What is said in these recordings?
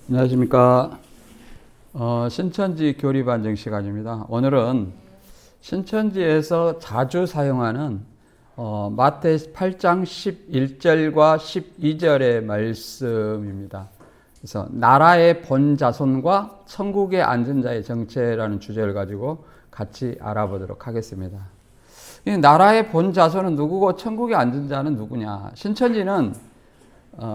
안녕하십니까. 신천지 교리 반증 시간입니다. 오늘은 신천지에서 자주 사용하는 마태 8장 11절과 12절의 말씀입니다. 그래서 나라의 본 자손과 천국에 앉은 자의 정체라는 주제를 가지고 같이 알아보도록 하겠습니다. 이 나라의 본 자손은 누구고 천국에 앉은 자는 누구냐? 신천지는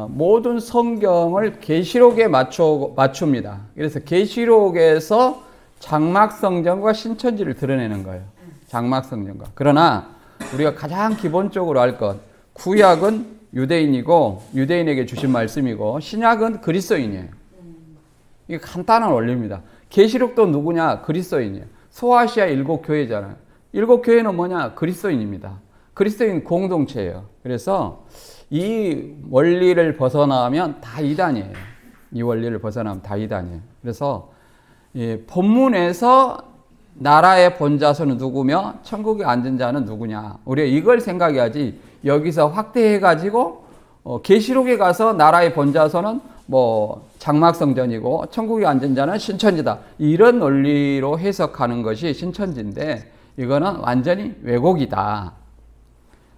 모든 성경을 계시록에 맞춥니다. 그래서 계시록에서 장막성전과 신천지를 드러내는 거예요. 장막성전과. 그러나 우리가 가장 기본적으로 알 것, 구약은 유대인이고 유대인에게 주신 말씀이고 신약은 그리스도인이에요. 이게 간단한 원리입니다. 계시록도 누구냐? 그리스도인이에요. 소아시아 7교회잖아요. 7교회는 뭐냐? 그리스도인입니다. 그리스도인 공동체예요. 그래서 이 원리를 벗어나면 다 이단이에요. 이 원리를 벗어나면 다 이단이에요. 그래서 본문에서 나라의 본자손은 누구며 천국에 앉은 자는 누구냐. 우리가 이걸 생각해야지 여기서 확대해가지고 계시록에 가서 나라의 본자손은 장막성전이고 천국에 앉은 자는 신천지다. 이런 논리로 해석하는 것이 신천지인데 이거는 완전히 왜곡이다.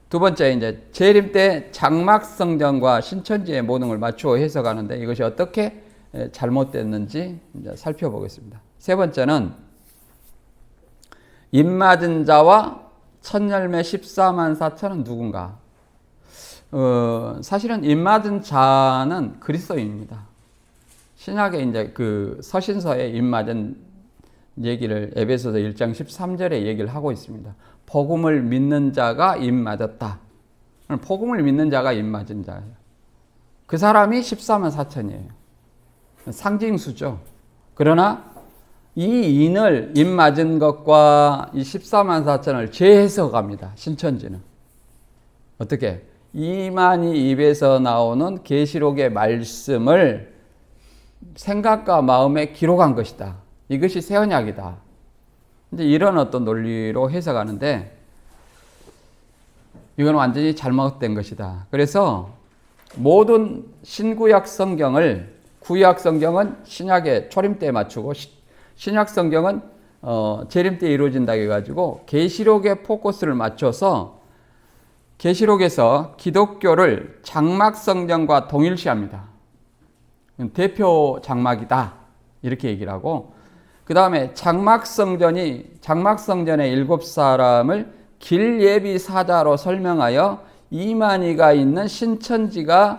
두 번째, 이제 재림 때 장막성전과 신천지의 모든 걸 맞추어 해석하는데 이것이 어떻게 잘못됐는지 이제 살펴보겠습니다. 세 번째는 입맞은 자와 첫열매 14만 4천은 누군가? 사실은 입맞은 자는 그리스도인입니다. 신약에 이제 그 서신서에 입맞은 얘기를 에베소서 1장 13절에 얘기를 하고 있습니다. 복음을 믿는 자가 입맞았다. 복음을 믿는 자가 입맞은 자예요. 그 사람이 14만 4천이에요. 상징수죠. 그러나 이 인을 입맞은 것과 이 14만 4천을 재해석합니다. 신천지는. 어떻게? 이만희 입에서 나오는 계시록의 말씀을 생각과 마음에 기록한 것이다. 이것이 새 언약이다. 이제 이런 어떤 논리로 해석하는데 이건 완전히 잘못된 것이다. 그래서 모든 신구약 성경을 구약 성경은 신약의 초림 때에 맞추고 신약 성경은 재림 때에 이루어진다 해가지고 계시록에 포커스를 맞춰서 계시록에서 기독교를 장막 성전과 동일시합니다. 대표 장막이다 이렇게 얘기를 하고 그 다음에 장막성전의 7사람을 길예비 사자로 설명하여 이만희가 있는 신천지를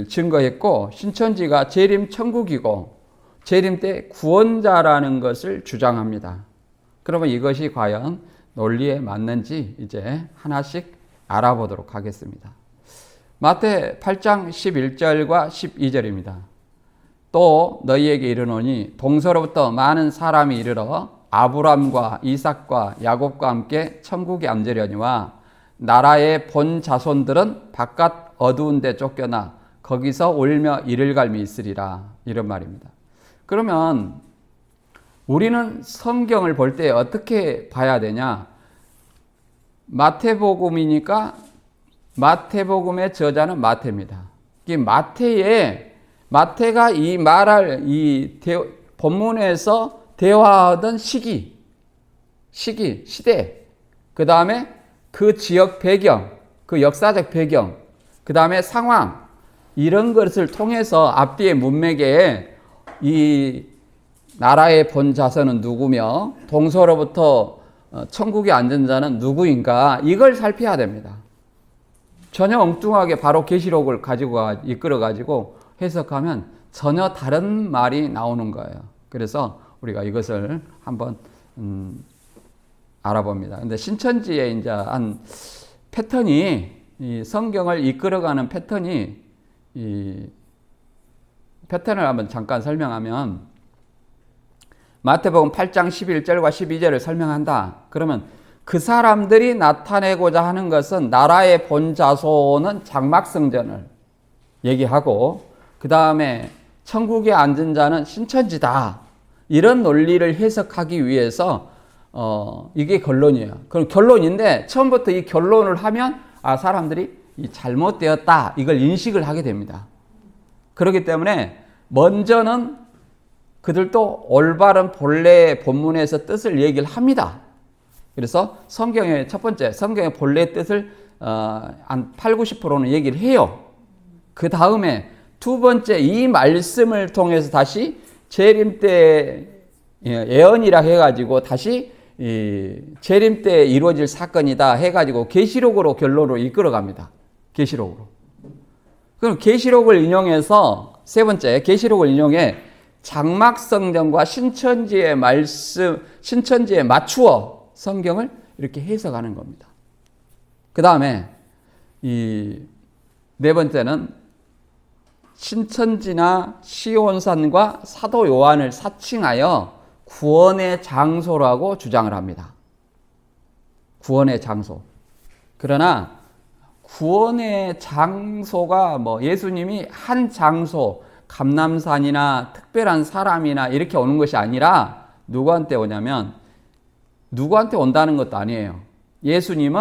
증거했고 신천지가 재림 천국이고 재림 때 구원자라는 것을 주장합니다. 그러면 이것이 과연 논리에 맞는지 이제 하나씩 알아보도록 하겠습니다. 마태 8장 11절과 12절입니다. 또 너희에게 이르노니 동서로부터 많은 사람이 이르러 아브람과 이삭과 야곱과 함께 천국에 앉으려니와 나라의 본 자손들은 바깥 어두운 데 쫓겨나 거기서 울며 이를 갈미 있으리라. 이런 말입니다. 그러면 우리는 성경을 볼 때 어떻게 봐야 되냐? 마태복음이니까 마태복음의 저자는 마태입니다. 이 마태가 이 말할 본문에서 대화하던 시대, 그 다음에 그 지역 배경, 그 역사적 배경, 그 다음에 상황, 이런 것을 통해서 앞뒤의 문맥에 이 나라의 본 자손은 누구며 동서로부터 천국에 앉은 자는 누구인가 이걸 살펴야 됩니다. 전혀 엉뚱하게 바로 계시록을 이끌어가지고 해석하면 전혀 다른 말이 나오는 거예요. 그래서 우리가 이것을 한번 알아봅니다. 근데 신천지의 이제 한 패턴이 이 성경을 이끌어가는 패턴을 한번 잠깐 설명하면 마태복음 8장 11절과 12절을 설명한다. 그러면 그 사람들이 나타내고자 하는 것은 나라의 본 자손은 장막성전을 얘기하고 그 다음에 천국에 앉은 자는 신천지다. 이런 논리를 해석하기 위해서 이게 결론이에요. 그럼 결론인데 처음부터 이 결론을 하면 사람들이 잘못되었다. 이걸 인식을 하게 됩니다. 그렇기 때문에 먼저는 그들도 올바른 본래 본문에서 뜻을 얘기를 합니다. 그래서 성경의 첫 번째, 성경의 본래 뜻을 한 8, 90%는 얘기를 해요. 그 다음에 두 번째, 이 말씀을 통해서 다시 재림 때 예언이라 해가지고 다시 재림 때 이루어질 사건이다 해가지고 계시록으로 결론으로 이끌어갑니다. 계시록으로. 그럼 계시록을 인용해서 세 번째, 계시록을 인용해 장막 성경과 신천지의 말씀, 신천지에 맞추어 성경을 이렇게 해석하는 겁니다. 그 다음에 이 네 번째는 신천지나 시온산과 사도 요한을 사칭하여 구원의 장소라고 주장을 합니다. 구원의 장소. 그러나 구원의 장소가 뭐 예수님이 한 장소, 감람산이나 특별한 사람이나 이렇게 오는 것이 아니라 누구한테 오냐면 누구한테 온다는 것도 아니에요. 예수님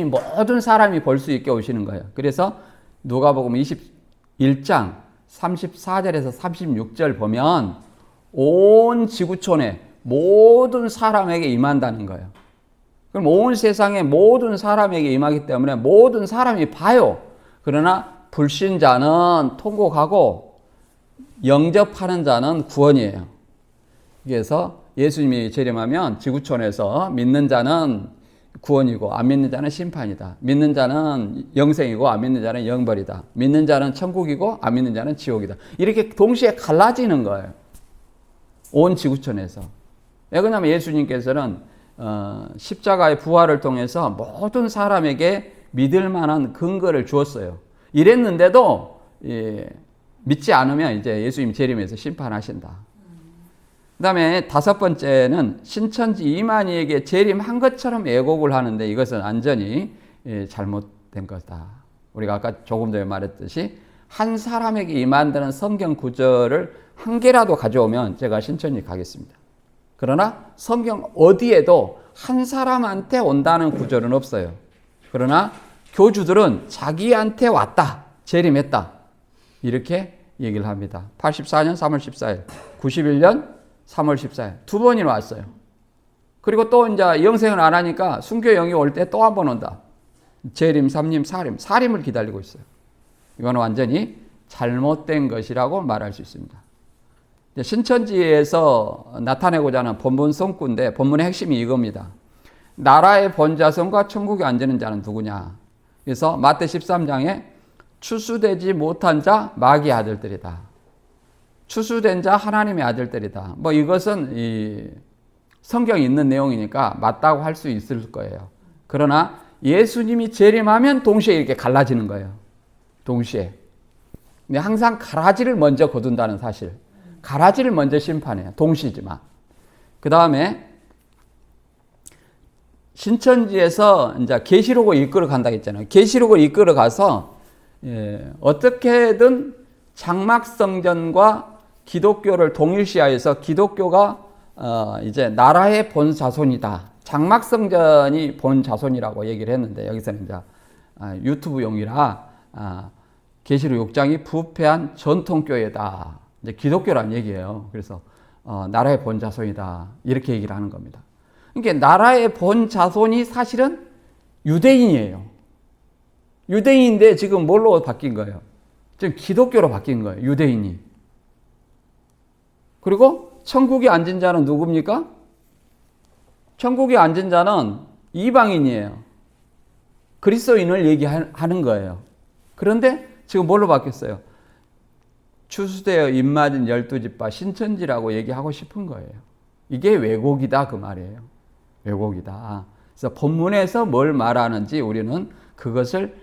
모든 사람이 볼 수 있게 오시는 거예요. 그래서 누가복음 21장 34절에서 36절 보면 온 지구촌에 모든 사람에게 임한다는 거예요. 그럼 온 세상에 모든 사람에게 임하기 때문에 모든 사람이 봐요. 그러나 불신자는 통곡하고 영접하는 자는 구원이에요. 그래서 예수님이 재림하면 지구촌에서 믿는 자는 구원이고 안 믿는 자는 심판이다. 믿는 자는 영생이고 안 믿는 자는 영벌이다. 믿는 자는 천국이고 안 믿는 자는 지옥이다. 이렇게 동시에 갈라지는 거예요. 온 지구촌에서. 왜냐하면 예수님께서는 십자가의 부활을 통해서 모든 사람에게 믿을 만한 근거를 주었어요. 이랬는데도 믿지 않으면 이제 예수님 재림에서 심판하신다. 그 다음에 다섯 번째는 신천지 이만희에게 재림한 것처럼 애곡을 하는데 이것은 완전히 잘못된 거다. 우리가 아까 조금 전에 말했듯이 한 사람에게 임한다는 성경 구절을 한 개라도 가져오면 제가 신천지 가겠습니다. 그러나 성경 어디에도 한 사람한테 온다는 구절은 없어요. 그러나 교주들은 자기한테 왔다, 재림했다 이렇게 얘기를 합니다. 84년 3월 14일, 91년 3월 14일 두 번이나 왔어요. 그리고 또 이제 영생을 안 하니까 순교 영이 올 때 또 한 번 온다. 재림, 삼림, 사림을 기다리고 있어요. 이건 완전히 잘못된 것이라고 말할 수 있습니다. 신천지에서 나타내고자 하는 본문 성구인데 본문의 핵심이 이겁니다. 나라의 본자손과 천국에 앉는 자는 누구냐. 그래서 마태 13장에 추수되지 못한 자 마귀의 아들들이다. 추수된 자 하나님의 아들들이다. 뭐 이것은 성경에 있는 내용이니까 맞다고 할 수 있을 거예요. 그러나 예수님이 재림하면 동시에 이렇게 갈라지는 거예요. 동시에. 근데 항상 가라지를 먼저 거둔다는 사실. 가라지를 먼저 심판해요. 동시지만. 그 다음에 신천지에서 이제 계시록을 이끌어 간다고 했잖아요. 계시록을 이끌어 가서 어떻게든 장막성전과 기독교를 동일시하여서 기독교가 이제 나라의 본 자손이다. 장막성전이 본 자손이라고 얘기를 했는데 여기서는 이제 유튜브용이라 계시록 6장이 부패한 전통교회다. 이제 기독교란 얘기예요. 그래서 나라의 본 자손이다. 이렇게 얘기를 하는 겁니다. 그러니까 나라의 본 자손이 사실은 유대인이에요. 유대인인데 지금 뭘로 바뀐 거예요? 지금 기독교로 바뀐 거예요. 유대인이. 그리고 천국에 앉은 자는 누굽니까? 천국에 앉은 자는 이방인이에요. 그리스도인을 얘기하는 거예요. 그런데 지금 뭘로 바뀌었어요? 추수되어 입맞은 12지파 신천지라고 얘기하고 싶은 거예요. 이게 왜곡이다 그 말이에요. 왜곡이다. 그래서 본문에서 뭘 말하는지 우리는 그것을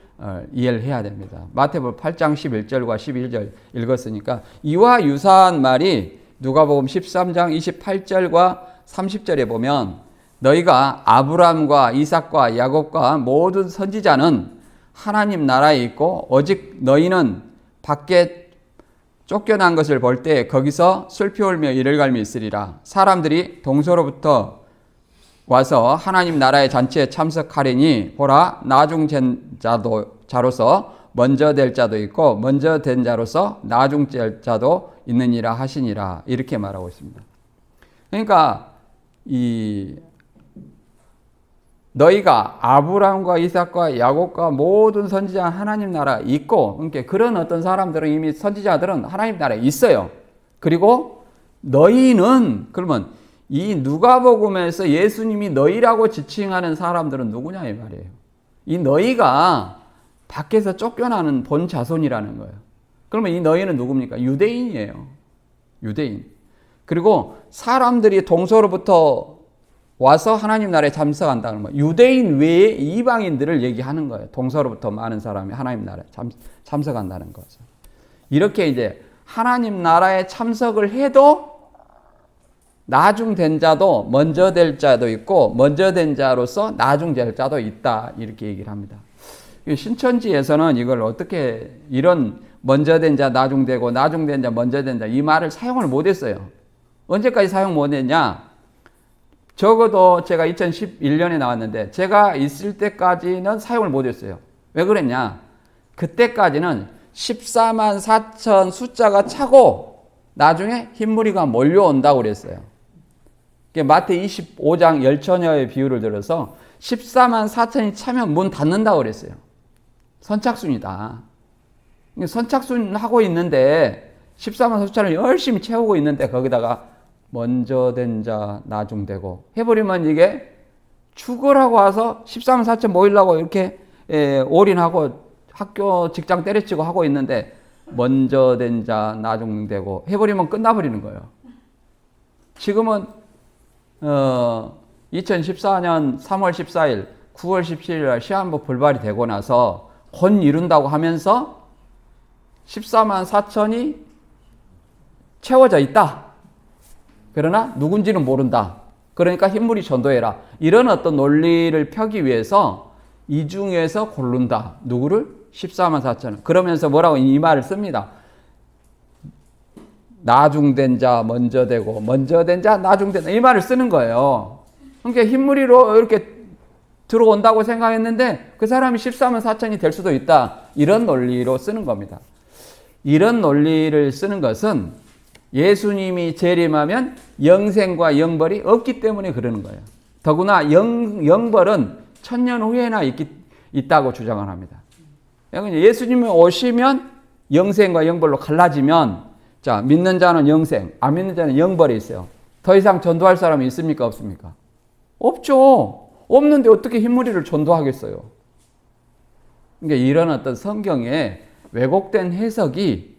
이해를 해야 됩니다. 마태복음 8장 11절과 11절 읽었으니까 이와 유사한 말이 누가복음 13장 28절과 30절에 보면 너희가 아브람과 이삭과 야곱과 모든 선지자는 하나님 나라에 있고 오직 너희는 밖에 쫓겨난 것을 볼 때 거기서 슬피 울며 이를 갈며 있으리라. 사람들이 동서로부터 와서 하나님 나라의 잔치에 참석하리니 보라 나중자로서 먼저 될 자도 있고 먼저 된 자로서 나중 될 자도 있느니라 하시니라 이렇게 말하고 있습니다. 그러니까 너희가 아브라함과 이삭과 야곱과 모든 선지자 하나님 나라에 있고, 그러니까 그런 어떤 사람들은 이미 선지자들은 하나님 나라에 있어요. 그리고 너희는 그러면 이 누가복음에서 예수님이 너희라고 지칭하는 사람들은 누구냐 이 말이에요. 이 너희가 밖에서 쫓겨나는 본 자손이라는 거예요. 그러면 이 너희는 누굽니까? 유대인이에요. 유대인. 그리고 사람들이 동서로부터 와서 하나님 나라에 참석한다는 거예요. 유대인 외에 이방인들을 얘기하는 거예요. 동서로부터 많은 사람이 하나님 나라에 참석한다는 거죠. 이렇게 이제 하나님 나라에 참석을 해도 나중 된 자도 먼저 될 자도 있고 먼저 된 자로서 나중 될 자도 있다 이렇게 얘기를 합니다. 신천지에서는 이걸 어떻게 이런 먼저 된 자 나중 되고 나중 된 자 먼저 된 자 이 말을 사용을 못했어요. 언제까지 사용 못했냐? 적어도 제가 2011년에 나왔는데 제가 있을 때까지는 사용을 못했어요. 왜 그랬냐? 그때까지는 14만 4천 숫자가 차고 나중에 흰무리가 몰려온다고 그랬어요. 마태 25장 열처녀의 비유를 들어서 14만 4천이 차면 문 닫는다고 그랬어요. 선착순이다. 선착순 하고 있는데 14만 4천을 열심히 채우고 있는데 거기다가 먼저 된 자 나중 되고 해버리면 이게 축을하고 와서 14만 4천 모이려고 이렇게 올인하고 학교 직장 때려치고 하고 있는데 먼저 된 자 나중 되고 해버리면 끝나버리는 거예요. 지금은 2014년 3월 14일 9월 17일 시한부 불발이 되고 나서 곧 이룬다고 하면서 14만 4천이 채워져 있다. 그러나 누군지는 모른다. 그러니까 흰물이 전도해라. 이런 어떤 논리를 펴기 위해서 이 중에서 고른다. 누구를? 14만 4천. 그러면서 뭐라고 이 말을 씁니다. 나중된 자 먼저 되고 먼저 된 자 나중 된다. 이 말을 쓰는 거예요. 그러니까 흰무리로 이렇게 들어온다고 생각했는데 그 사람이 14만 4천이 될 수도 있다. 이런 논리로 쓰는 겁니다. 이런 논리를 쓰는 것은 예수님이 재림하면 영생과 영벌이 없기 때문에 그러는 거예요. 더구나 영벌은 천년 후에나 있다고 주장을 합니다. 예수님이 오시면 영생과 영벌로 갈라지면 자, 믿는 자는 영생, 안 믿는 자는 영벌이 있어요. 더 이상 전도할 사람이 있습니까? 없습니까? 없죠. 없는데 어떻게 흰무리를 전도하겠어요? 그러니까 이런 어떤 성경의 왜곡된 해석이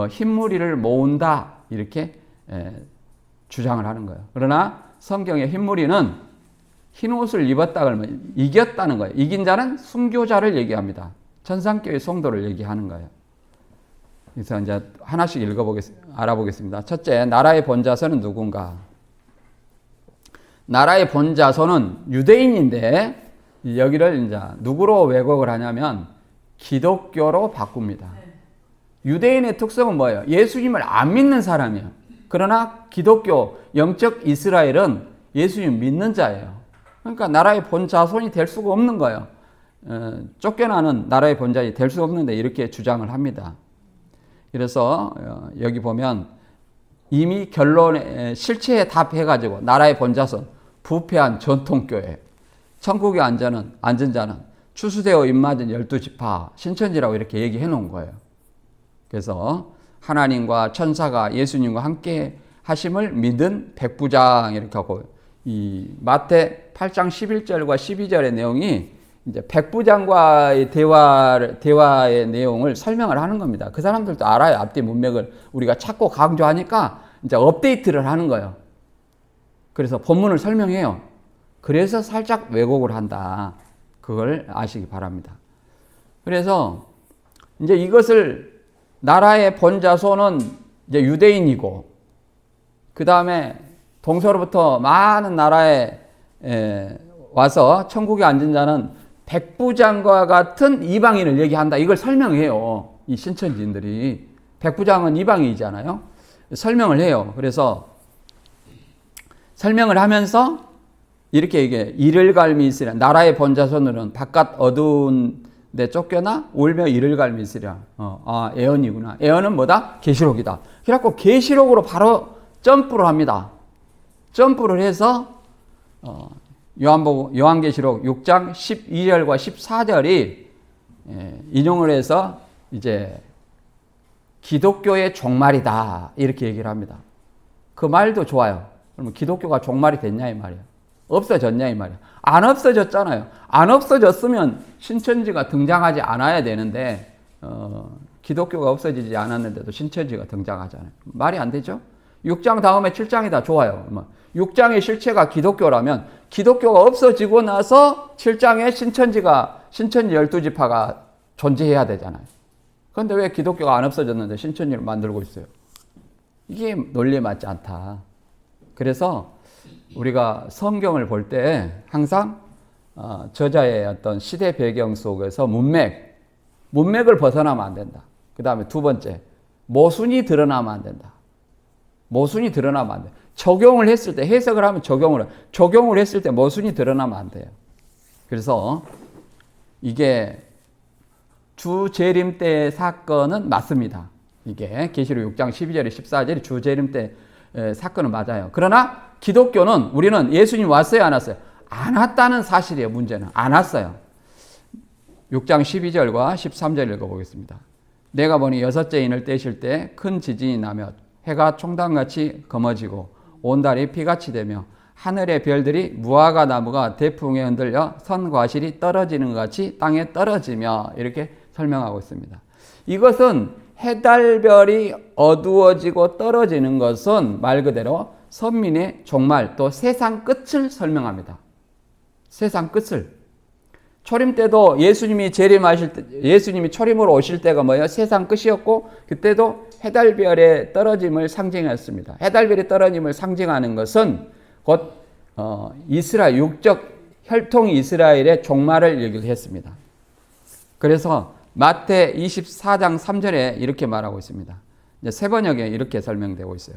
흰무리를 모은다 이렇게 주장을 하는 거예요. 그러나 성경의 흰무리는 흰 옷을 입었다 그러면 이겼다는 거예요. 이긴 자는 순교자를 얘기합니다. 천상교회 성도를 얘기하는 거예요. 그래서 이제 하나씩 알아보겠습니다. 첫째, 나라의 본자손은 누군가? 나라의 본자손은 유대인인데 여기를 이제 누구로 왜곡을 하냐면 기독교로 바꿉니다. 유대인의 특성은 뭐예요? 예수님을 안 믿는 사람이에요. 그러나 기독교, 영적 이스라엘은 예수님 믿는 자예요. 그러니까 나라의 본자손이 될 수가 없는 거예요. 쫓겨나는 나라의 본자이 될 수 없는데 이렇게 주장을 합니다. 그래서 여기 보면 이미 결론에 실체에 답해가지고 나라의 본자손, 부패한 전통교회, 천국에 앉은 자는 추수되어 입맞은 12지파, 신천지라고 이렇게 얘기해 놓은 거예요. 그래서 하나님과 천사가 예수님과 함께 하심을 믿은 백부장 이렇게 하고 이 마태 8장 11절과 12절의 내용이 이제 백부장과의 대화의 내용을 설명을 하는 겁니다. 그 사람들도 알아요. 앞뒤 문맥을 우리가 찾고 강조하니까 이제 업데이트를 하는 거예요. 그래서 본문을 설명해요. 그래서 살짝 왜곡을 한다. 그걸 아시기 바랍니다. 그래서 이제 이것을 나라의 본자손은 이제 유대인이고, 그 다음에 동서로부터 많은 나라에 와서 천국에 앉은 자는 백부장과 같은 이방인을 얘기한다. 이걸 설명해요. 이 신천지인들이. 백부장은 이방인이잖아요. 설명을 해요. 그래서 설명을 하면서 이렇게 이게 이를 갈미 있으리라. 나라의 본자손들은 바깥 어두운 데 쫓겨나 울며 이를 갈미 있으리라. 예언이구나. 예언은 뭐다? 계시록이다. 그래갖고 계시록으로 바로 점프를 합니다. 점프를 해서 요한계시록 6장 12절과 14절이 인용을 해서 이제 기독교의 종말이다 이렇게 얘기를 합니다. 그 말도 좋아요. 그러면 기독교가 종말이 됐냐 이 말이에요. 없어졌냐 이 말이에요. 안 없어졌잖아요. 안 없어졌으면 신천지가 등장하지 않아야 되는데 기독교가 없어지지 않았는데도 신천지가 등장하잖아요. 말이 안 되죠? 6장 다음에 7장이다. 좋아요. 6장의 실체가 기독교라면 기독교가 없어지고 나서 7장에 신천지 12지파가 존재해야 되잖아요. 그런데 왜 기독교가 안 없어졌는데 신천지를 만들고 있어요? 이게 논리에 맞지 않다. 그래서 우리가 성경을 볼 때 항상 저자의 어떤 시대 배경 속에서 문맥을 벗어나면 안 된다. 그 다음에 두 번째, 모순이 드러나면 안 된다. 모순이 드러나면 안 돼. 적용을 했을 때, 해석을 하면 적용을 했을 때 모순이 드러나면 안 돼요. 그래서 이게 주재림 때 사건은 맞습니다. 이게 계시록 6장 12절에 14절이 주재림 때 사건은 맞아요. 그러나 기독교는 우리는 예수님 왔어요, 안 왔어요? 안 왔다는 사실이에요. 문제는 안 왔어요. 6장 12절과 13절 읽어보겠습니다. 내가 보니 여섯째 인을 떼실 때 큰 지진이 나며 해가 총단같이 검어지고 온 달이 피같이 되며 하늘의 별들이 무화과 나무가 대풍에 흔들려 선과실이 떨어지는 것 같이 땅에 떨어지며 이렇게 설명하고 있습니다. 이것은 해달별이 어두워지고 떨어지는 것은 말 그대로 선민의 종말 또 세상 끝을 설명합니다. 세상 끝을. 초림 때도 예수님이 초림으로 오실 때가 뭐예요? 세상 끝이었고 그때도 해달별의 떨어짐을 상징했습니다. 해달별의 떨어짐을 상징하는 것은 곧 이스라엘 육적 혈통 이스라엘의 종말을 얘기를 했습니다. 그래서 마태 24장 3절에 이렇게 말하고 있습니다. 세 번역에 이렇게 설명되고 있어요.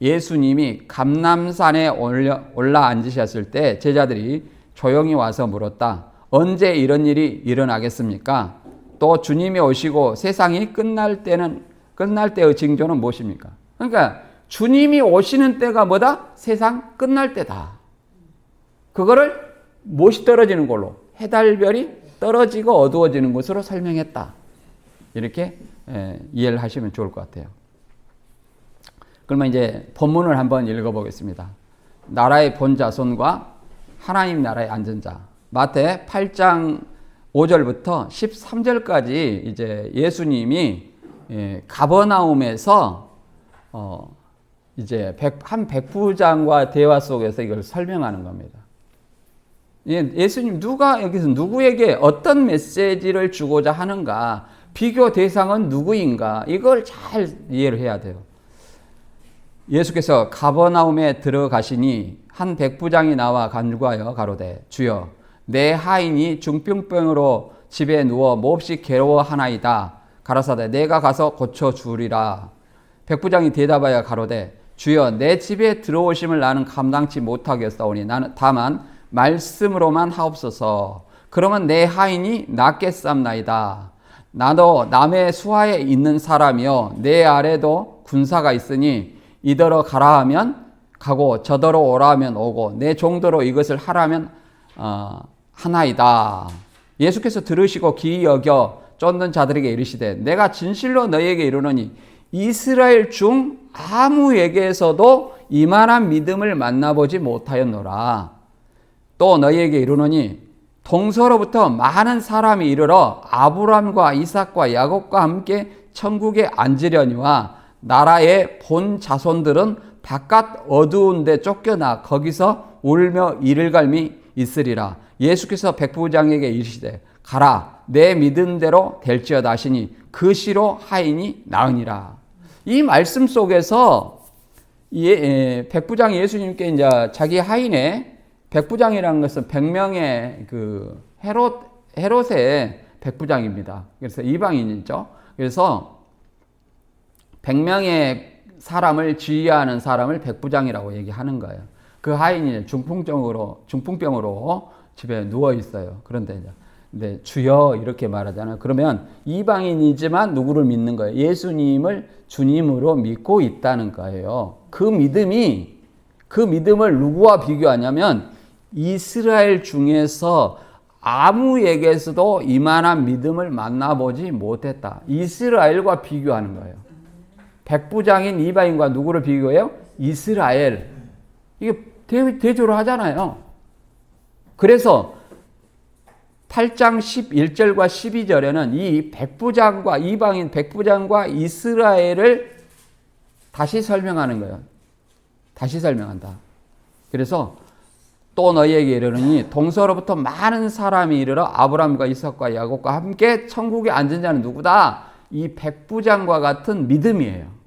예수님이 감람산에 올라 앉으셨을 때 제자들이 조용히 와서 물었다. 언제 이런 일이 일어나겠습니까? 또 주님이 오시고 세상이 끝날 때의 징조는 무엇입니까? 그러니까 주님이 오시는 때가 뭐다? 세상 끝날 때다. 그거를 무엇이 떨어지는 걸로? 해달별이 떨어지고 어두워지는 것으로 설명했다. 이렇게 이해를 하시면 좋을 것 같아요. 그러면 이제 본문을 한번 읽어보겠습니다. 나라의 본자손과 하나님 나라의 앉은 자. 마태 8장 5절부터 13절까지 이제 예수님이 가버나움에서 이제 한 백부장과 대화 속에서 이걸 설명하는 겁니다. 예수님 누가 여기서 누구에게 어떤 메시지를 주고자 하는가, 비교 대상은 누구인가, 이걸 잘 이해를 해야 돼요. 예수께서 가버나움에 들어가시니 한 백부장이 나와 간구하여 가로되 주여 내 하인이 중병병으로 집에 누워 몹시 괴로워하나이다. 가라사대 내가 가서 고쳐주리라. 백부장이 대답하여 가로되 주여 내 집에 들어오심을 나는 감당치 못하겠사오니 나는 다만 말씀으로만 하옵소서. 그러면 내 하인이 낫겠삼나이다. 나도 남의 수하에 있는 사람이요 내 아래도 군사가 있으니 이더러 가라 하면 가고 저더러 오라 하면 오고 내 종도로 이것을 하라면 하나이다. 예수께서 들으시고 기이 여겨 쫓는 자들에게 이르시되 내가 진실로 너희에게 이르노니 이스라엘 중 아무에게서도 이만한 믿음을 만나보지 못하였노라. 또 너희에게 이르노니 동서로부터 많은 사람이 이르러 아브람과 이삭과 야곱과 함께 천국에 앉으려니와 나라의 본 자손들은 바깥 어두운 데 쫓겨나 거기서 울며 이를 갈미 있으리라. 예수께서 백부장에게 이르시되 가라 내 믿은 대로 될지어다 하시니 그 시로 하인이 나으니라. 이 말씀 속에서 백부장이 예수님께 이제 자기 하인의 백부장이라는 것은 100명의 그 헤롯의 백부장입니다. 그래서 이방인이죠. 그래서 100명의 사람을 지휘하는 사람을 백부장이라고 얘기하는 거예요. 그 하인이 중풍병으로 집에 누워 있어요. 그런데 이제 주여 이렇게 말하잖아요. 그러면 이방인이지만 누구를 믿는 거예요? 예수님을 주님으로 믿고 있다는 거예요. 그 믿음을 누구와 비교하냐면 이스라엘 중에서 아무에게서도 이만한 믿음을 만나보지 못했다. 이스라엘과 비교하는 거예요. 백부장인 이방인과 누구를 비교해요? 이스라엘. 이게 대조를 하잖아요. 그래서 8장 11절과 12절에는 이 백부장과 이방인 백부장과 이스라엘을 다시 설명하는 거예요. 다시 설명한다. 그래서 또 너희에게 이르노니 동서로부터 많은 사람이 이르러 아브라함과 이삭과 야곱과 함께 천국에 앉은 자는 누구다? 이 백부장과 같은 믿음이에요.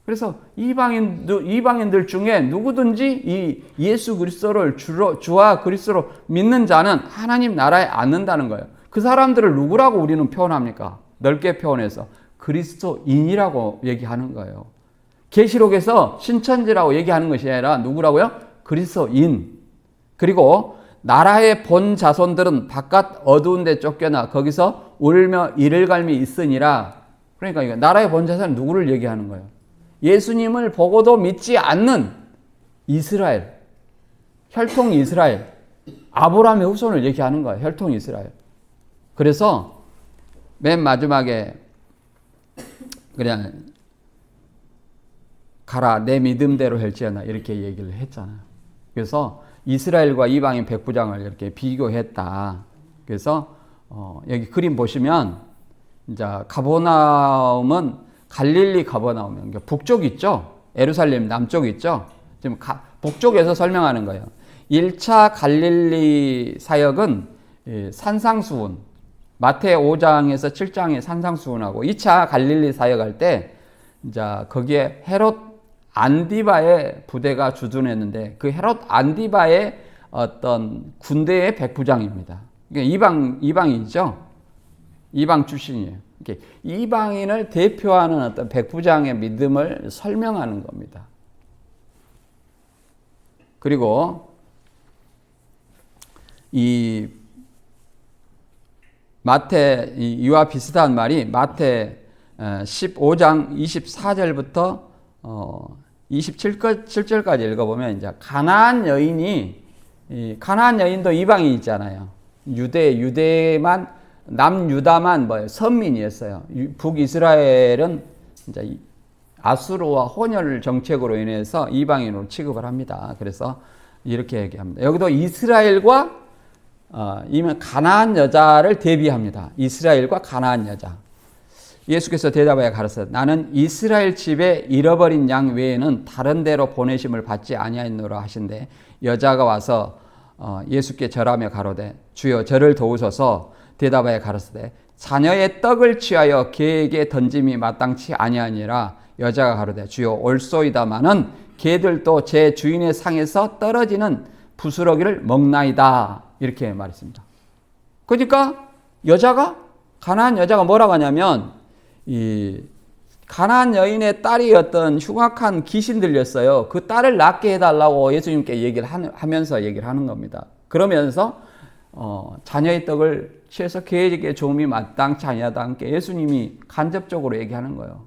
그래서 이방인들 중에 누구든지 이 예수 그리스도를 주와 그리스도로 믿는 자는 하나님 나라에 앉는다는 거예요. 그 사람들을 누구라고 우리는 표현합니까? 넓게 표현해서 그리스도인이라고 얘기하는 거예요. 계시록에서 신천지라고 얘기하는 것이 아니라 누구라고요? 그리스도인. 그리고 나라의 본 자손들은 바깥 어두운 데 쫓겨나 거기서 울며 이를 갈미 있으니라. 그러니까 이거 나라의 본 자손은 누구를 얘기하는 거예요? 예수님을 보고도 믿지 않는 이스라엘, 혈통 이스라엘, 아브라함의 후손을 얘기하는 거예요. 혈통 이스라엘. 그래서 맨 마지막에 그냥 가라 내 믿음대로 할지어다 이렇게 얘기를 했잖아요. 그래서 이스라엘과 이방인 백부장을 이렇게 비교했다. 그래서 여기 그림 보시면 이제 가버나움은 갈릴리 가버나움, 그러니까 북쪽 있죠. 예루살렘 남쪽 있죠. 지금 북쪽에서 설명하는 거예요. 1차 갈릴리 사역은 산상수훈, 마태 5장에서 7장의 산상수훈하고 2차 갈릴리 사역할 때 이제 거기에 헤롯 안디바의 부대가 주둔했는데 그 헤롯 안디바의 어떤 군대의 백부장입니다. 그러니까 이방이죠. 이방 출신이에요. 이방인을 대표하는 어떤 백부장의 믿음을 설명하는 겁니다. 그리고 이 마태 이와 비슷한 말이 마태 15장 24절부터 27절까지 읽어보면 이제 가나안 여인도 이방인 있잖아요. 유대만 남유다만 선민이었어요. 북이스라엘은 이제 아수르와 혼혈 정책으로 인해서 이방인으로 취급을 합니다. 그래서 이렇게 얘기합니다. 여기도 이스라엘과 이면 가나안 여자를 대비합니다. 이스라엘과 가나안 여자. 예수께서 대답하여 가르쳐 나는 이스라엘 집에 잃어버린 양 외에는 다른 데로 보내심을 받지 아니하노라 하신대 여자가 와서 예수께 절하며 가로되 주여 저를 도우소서 대답하여 가르치되 자녀의 떡을 취하여 개에게 던짐이 마땅치 아니하니라. 여자가 가로되 주여 옳소이다마는 개들도 제 주인의 상에서 떨어지는 부스러기를 먹나이다. 이렇게 말했습니다. 그러니까 가나안 여자가 뭐라고 하냐면 이 가나안 여인의 딸이 어떤 흉악한 귀신 들렸어요. 그 딸을 낫게 해달라고 예수님께 얘기를 하면서 얘기를 하는 겁니다. 그러면서 자녀의 떡을 취해서 개에게 조음이 마땅치 아니하다 함께 예수님이 간접적으로 얘기하는 거예요.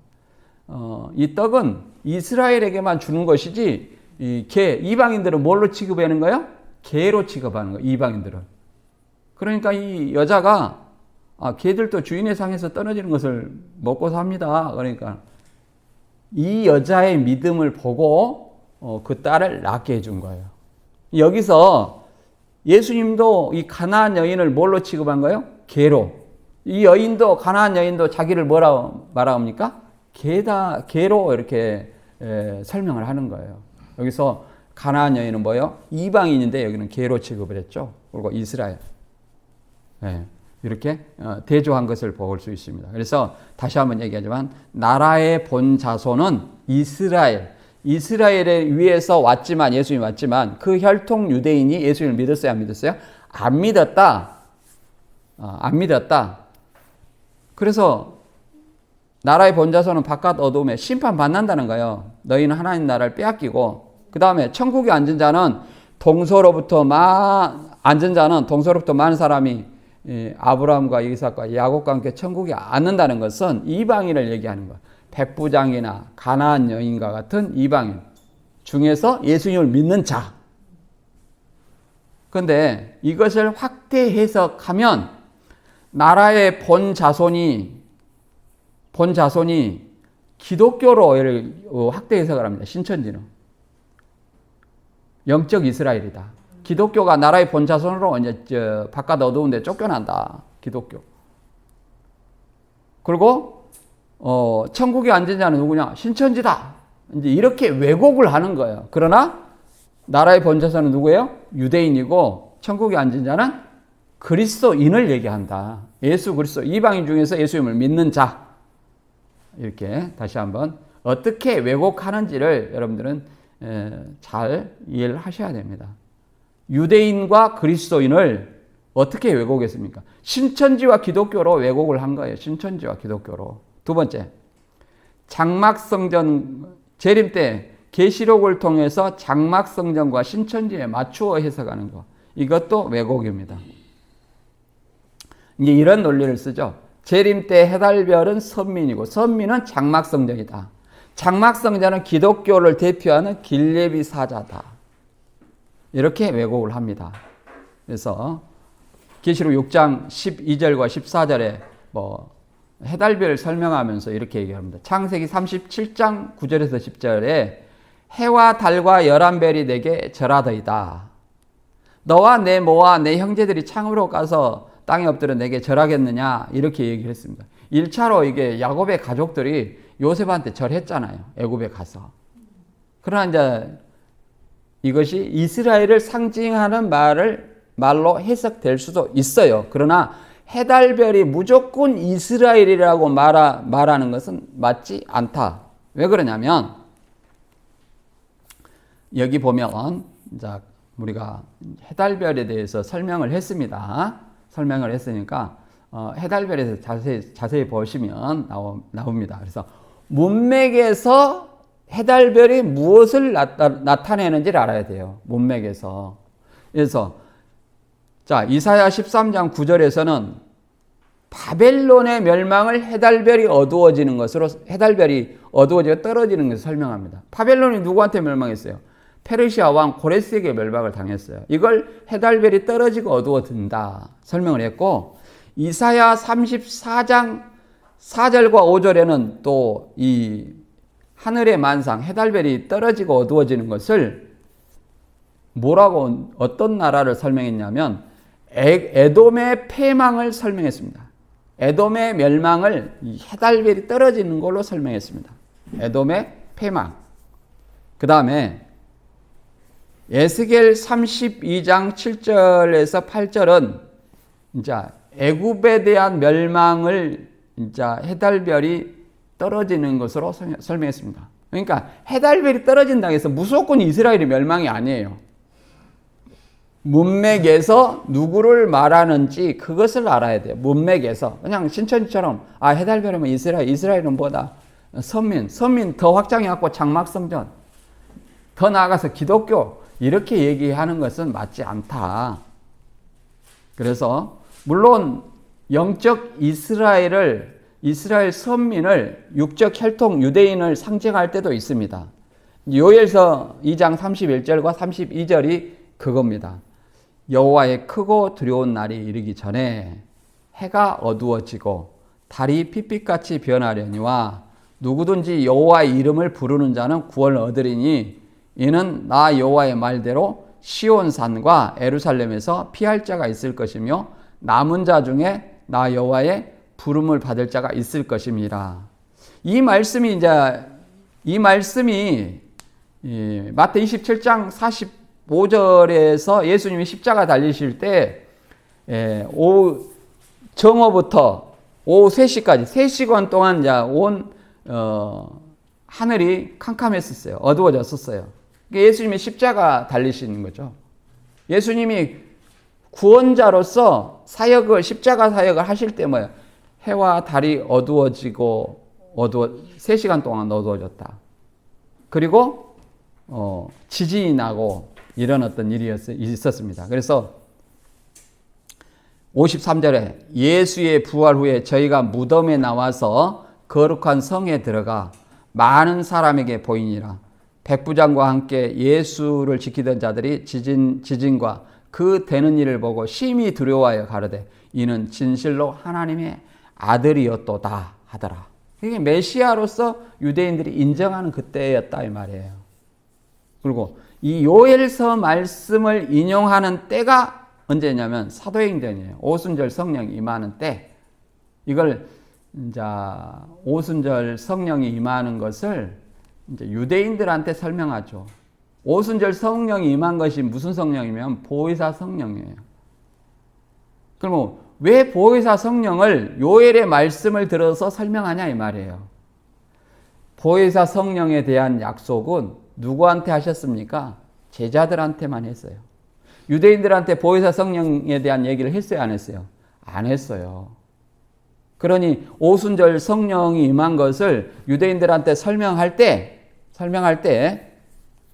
이 떡은 이스라엘에게만 주는 것이지 이방인들은 뭘로 취급하는 거예요? 개로 취급하는 거예요. 이방인들은. 그러니까 이 여자가 개들도 주인의 상에서 떨어지는 것을 먹고 삽니다. 그러니까 이 여자의 믿음을 보고 그 딸을 낳게 해준 거예요. 여기서 예수님도 이 가나안 여인을 뭘로 취급한 거예요? 개로. 이 여인도 가나안 여인도 자기를 뭐라고 말합니까? 개로 이렇게 설명을 하는 거예요. 여기서 가나안 여인은 뭐예요? 이방인인데 여기는 개로 취급을 했죠. 그리고 이스라엘. 이렇게 대조한 것을 볼 수 있습니다. 그래서 다시 한번 얘기하지만 나라의 본 자손은 이스라엘에 위해서 왔지만 예수님이 왔지만 그 혈통 유대인이 예수님을 믿었어요? 안 믿었어요? 안 믿었다. 안 믿었다. 그래서 나라의 본 자손은 바깥 어두움에 심판받는다는 거예요. 너희는 하나님 나라를 빼앗기고 그 다음에 천국에 앉은 자는 동서로부터 많은 사람이 아브라함과 이삭과 야곱과 함께 천국에 앉는다는 것은 이방인을 얘기하는 거야. 백부장이나 가나안 여인과 같은 이방인 중에서 예수님을 믿는 자. 그런데 이것을 확대 해석하면 나라의 본 자손이 기독교로 확대 해석을 합니다. 신천지는 영적 이스라엘이다. 기독교가 나라의 본 자손으로 이제 바깥 어두운데 쫓겨난다. 기독교. 그리고 천국에 앉은 자는 누구냐? 신천지다. 이제 이렇게 왜곡을 하는 거예요. 그러나 나라의 본 자손은 누구예요? 유대인이고 천국에 앉은 자는 그리스도인을 얘기한다. 예수 그리스도 이방인 중에서 예수님을 믿는 자. 이렇게 다시 한번 어떻게 왜곡하는지를 여러분들은 잘 이해를 하셔야 됩니다. 유대인과 그리스도인을 어떻게 왜곡했습니까? 신천지와 기독교로 왜곡을 한 거예요. 신천지와 기독교로. 두 번째, 장막성전 재림 때 계시록을 통해서 장막성전과 신천지에 맞추어 해석하는 거. 이것도 왜곡입니다. 이제 이런 논리를 쓰죠. 재림 때 해달별은 선민이고 선민은 장막성전이다. 장막성전은 기독교를 대표하는 길레비 사자다. 이렇게 왜곡을 합니다. 그래서 계시록 6장 12절과 14절에 해달별을 설명하면서 이렇게 얘기합니다. 창세기 37장 9절에서 10절에 해와 달과 11별이 내게 절하더이다. 너와 내 모와 내 형제들이 창으로 가서 땅에 엎드려 내게 절하겠느냐 이렇게 얘기를 했습니다. 1차로 이게 야곱의 가족들이 요셉한테 절했잖아요. 애굽에 가서. 그러나 이제 이것이 이스라엘을 상징하는 말로 해석될 수도 있어요. 그러나 해달별이 무조건 이스라엘이라고 말하는 것은 맞지 않다. 왜 그러냐면 여기 보면 우리가 해달별에 대해서 설명을 했습니다. 설명을 했으니까 해달별에 대해서 자세히 보시면 나옵니다. 그래서 문맥에서 해달별이 무엇을 나타내는지를 알아야 돼요. 문맥에서. 그래서 이사야 13장 9절에서는 바벨론의 멸망을 해달별이 어두워지는 것으로 해달별이 어두워지고 떨어지는 것을 설명합니다. 바벨론이 누구한테 멸망했어요? 페르시아 왕 고레스에게 멸망을 당했어요. 이걸 해달별이 떨어지고 어두워진다 설명을 했고, 이사야 34장 4절과 5절에는 또 이 하늘의 만상 해달별이 떨어지고 어두워지는 것을 어떤 나라를 설명했냐면 에돔의 패망을 설명했습니다. 에돔의 멸망을 해달별이 떨어지는 걸로 설명했습니다. 에돔의 패망. 그 다음에 에스겔 32장 7절에서 8절은 애굽에 대한 멸망을 해달별이 떨어지는 것으로 설명했습니다. 그러니까 해달별이 떨어진다고 해서 무조건 이스라엘이 멸망이 아니에요. 문맥에서 누구를 말하는지 그것을 알아야 돼요. 문맥에서. 그냥 신천지처럼 해달별이면 이스라엘은 뭐다? 선민 더 확장해갖고 장막성전, 더 나아가서 기독교 이렇게 얘기하는 것은 맞지 않다. 그래서 물론 영적 이스라엘 선민을 육적 혈통 유대인을 상징할 때도 있습니다. 요엘서 2장 31절과 32절이 그겁니다. 여호와의 크고 두려운 날이 이르기 전에 해가 어두워지고 달이 핏빛같이 변하려니와 누구든지 여호와의 이름을 부르는 자는 구원을 얻으리니 이는 나 여호와의 말대로 시온산과 예루살렘에서 피할 자가 있을 것이며 남은 자 중에 나 여호와의 부름을 받을 자가 있을 것임이라. 이 말씀이 마태 27장 45절에서 예수님이 십자가 달리실 때 오후 정오부터 오후 3시까지 3시간 동안 온 하늘이 캄캄했었어요. 어두워졌었어요. 예수님이 십자가 달리시는 거죠. 예수님이 구원자로서 십자가 사역을 하실 때 뭐예요? 해와 달이 3시간 동안 어두워졌다. 그리고 지진이 나고 이런 어떤 일이 있었습니다. 그래서 53절에 예수의 부활 후에 저희가 무덤에 나와서 거룩한 성에 들어가 많은 사람에게 보이니라. 백부장과 함께 예수를 지키던 자들이 지진과 그 되는 일을 보고 심히 두려워하여 가로되 이는 진실로 하나님의 아들이었도다 하더라. 이게 메시아로서 유대인들이 인정하는 그때였다 이 말이에요. 그리고 이 요엘서 말씀을 인용하는 때가 언제냐면 사도행전이에요. 오순절 성령이 임하는 때. 이걸 이제 오순절 성령이 임하는 것을 이제 유대인들한테 설명하죠. 오순절 성령이 임한 것이 무슨 성령이면 보혜사 성령이에요. 그럼 왜 보혜사 성령을 요엘의 말씀을 들어서 설명하냐 이 말이에요. 보혜사 성령에 대한 약속은 누구한테 하셨습니까? 제자들한테만 했어요. 유대인들한테 보혜사 성령에 대한 얘기를 했어요, 안 했어요? 안 했어요. 그러니 오순절 성령이 임한 것을 유대인들한테 설명할 때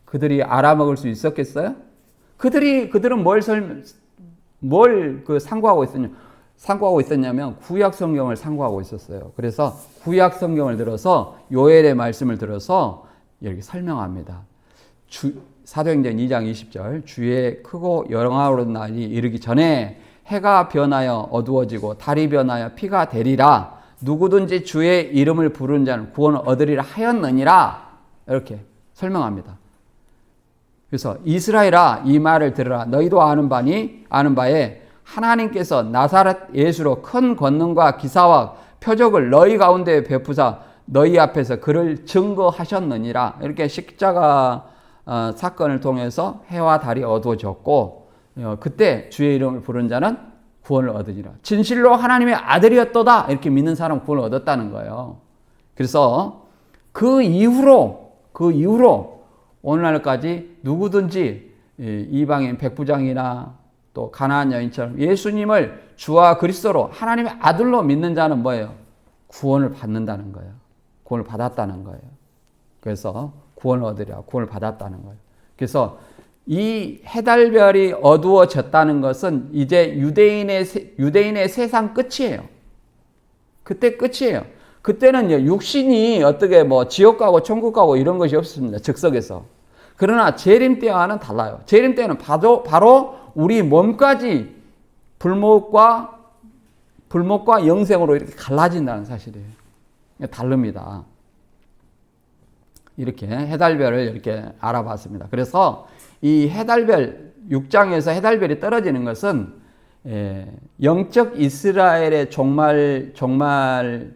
그들이 알아먹을 수 있었겠어요? 그들은 뭘 상고하고 있었냐면 구약 성경을 상고하고 있었어요. 그래서 구약 성경을 들어서 요엘의 말씀을 들어서 이렇게 설명합니다. 사도행전 2장 20절 주의 크고 영화로운 날이 이르기 전에 해가 변하여 어두워지고 달이 변하여 피가 되리라. 누구든지 주의 이름을 부르는 자는 구원을 얻으리라 하였느니라. 이렇게 설명합니다. 그래서 이스라엘아 이 말을 들으라. 너희도 아는 바에 하나님께서 나사렛 예수로 큰 권능과 기사와 표적을 너희 가운데 베푸사 너희 앞에서 그를 증거하셨느니라. 이렇게 십자가 사건을 통해서 해와 달이 어두워졌고 그때 주의 이름을 부른 자는 구원을 얻으리라. 진실로 하나님의 아들이었도다. 이렇게 믿는 사람은 구원을 얻었다는 거예요. 그래서 그 이후로 오늘날까지 누구든지 이방인 백부장이나 또 가나안 여인처럼 예수님을 주와 그리스도로 하나님의 아들로 믿는 자는 뭐예요? 구원을 받는다는 거예요. 구원을 받았다는 거예요. 그래서 구원을 얻으리라. 구원을 받았다는 거예요. 그래서 이 해달별이 어두워졌다는 것은 이제 유대인의 세상 끝이에요. 그때 끝이에요. 그때는 육신이 어떻게 지옥 가고 천국 가고 이런 것이 없습니다. 즉석에서. 그러나 재림 때와는 달라요. 재림 때는 바로 우리 몸까지 불목과 영생으로 이렇게 갈라진다는 사실이에요. 다릅니다. 이렇게 해달별을 이렇게 알아봤습니다. 그래서 이 해달별 6장에서 해달별이 떨어지는 것은 영적 이스라엘의 종말이라고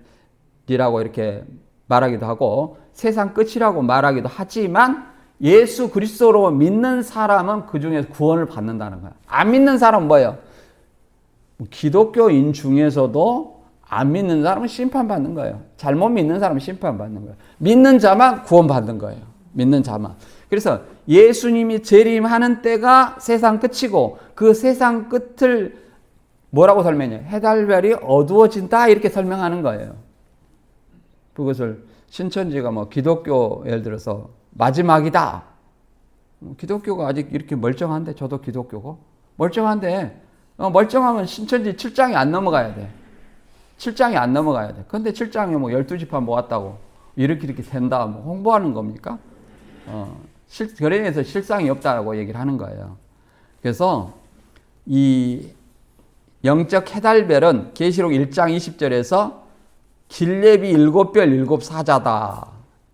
이렇게 말하기도 하고 세상 끝이라고 말하기도 하지만 예수 그리스도로 믿는 사람은 그 중에서 구원을 받는다는 거예요. 안 믿는 사람은 뭐예요? 기독교인 중에서도 안 믿는 사람은 심판받는 거예요. 잘못 믿는 사람은 심판받는 거예요. 믿는 자만 구원받는 거예요. 믿는 자만. 그래서 예수님이 재림하는 때가 세상 끝이고 그 세상 끝을 뭐라고 설명해요? 해달별이 어두워진다 이렇게 설명하는 거예요. 그것을 신천지가 기독교 예를 들어서 마지막이다. 기독교가 아직 이렇게 멀쩡한데 저도 기독교고 멀쩡한데 멀쩡하면 신천지 7장이 안 넘어가야 돼. 7장이 안 넘어가야 돼. 근데 7장에 12지파 모았다고 이렇게 된다 홍보하는 겁니까? 결연에서 실상이 없다고 얘기를 하는 거예요. 그래서 이 영적 해달별은 계시록 1장 20절에서 길렙이 7별 7사자다.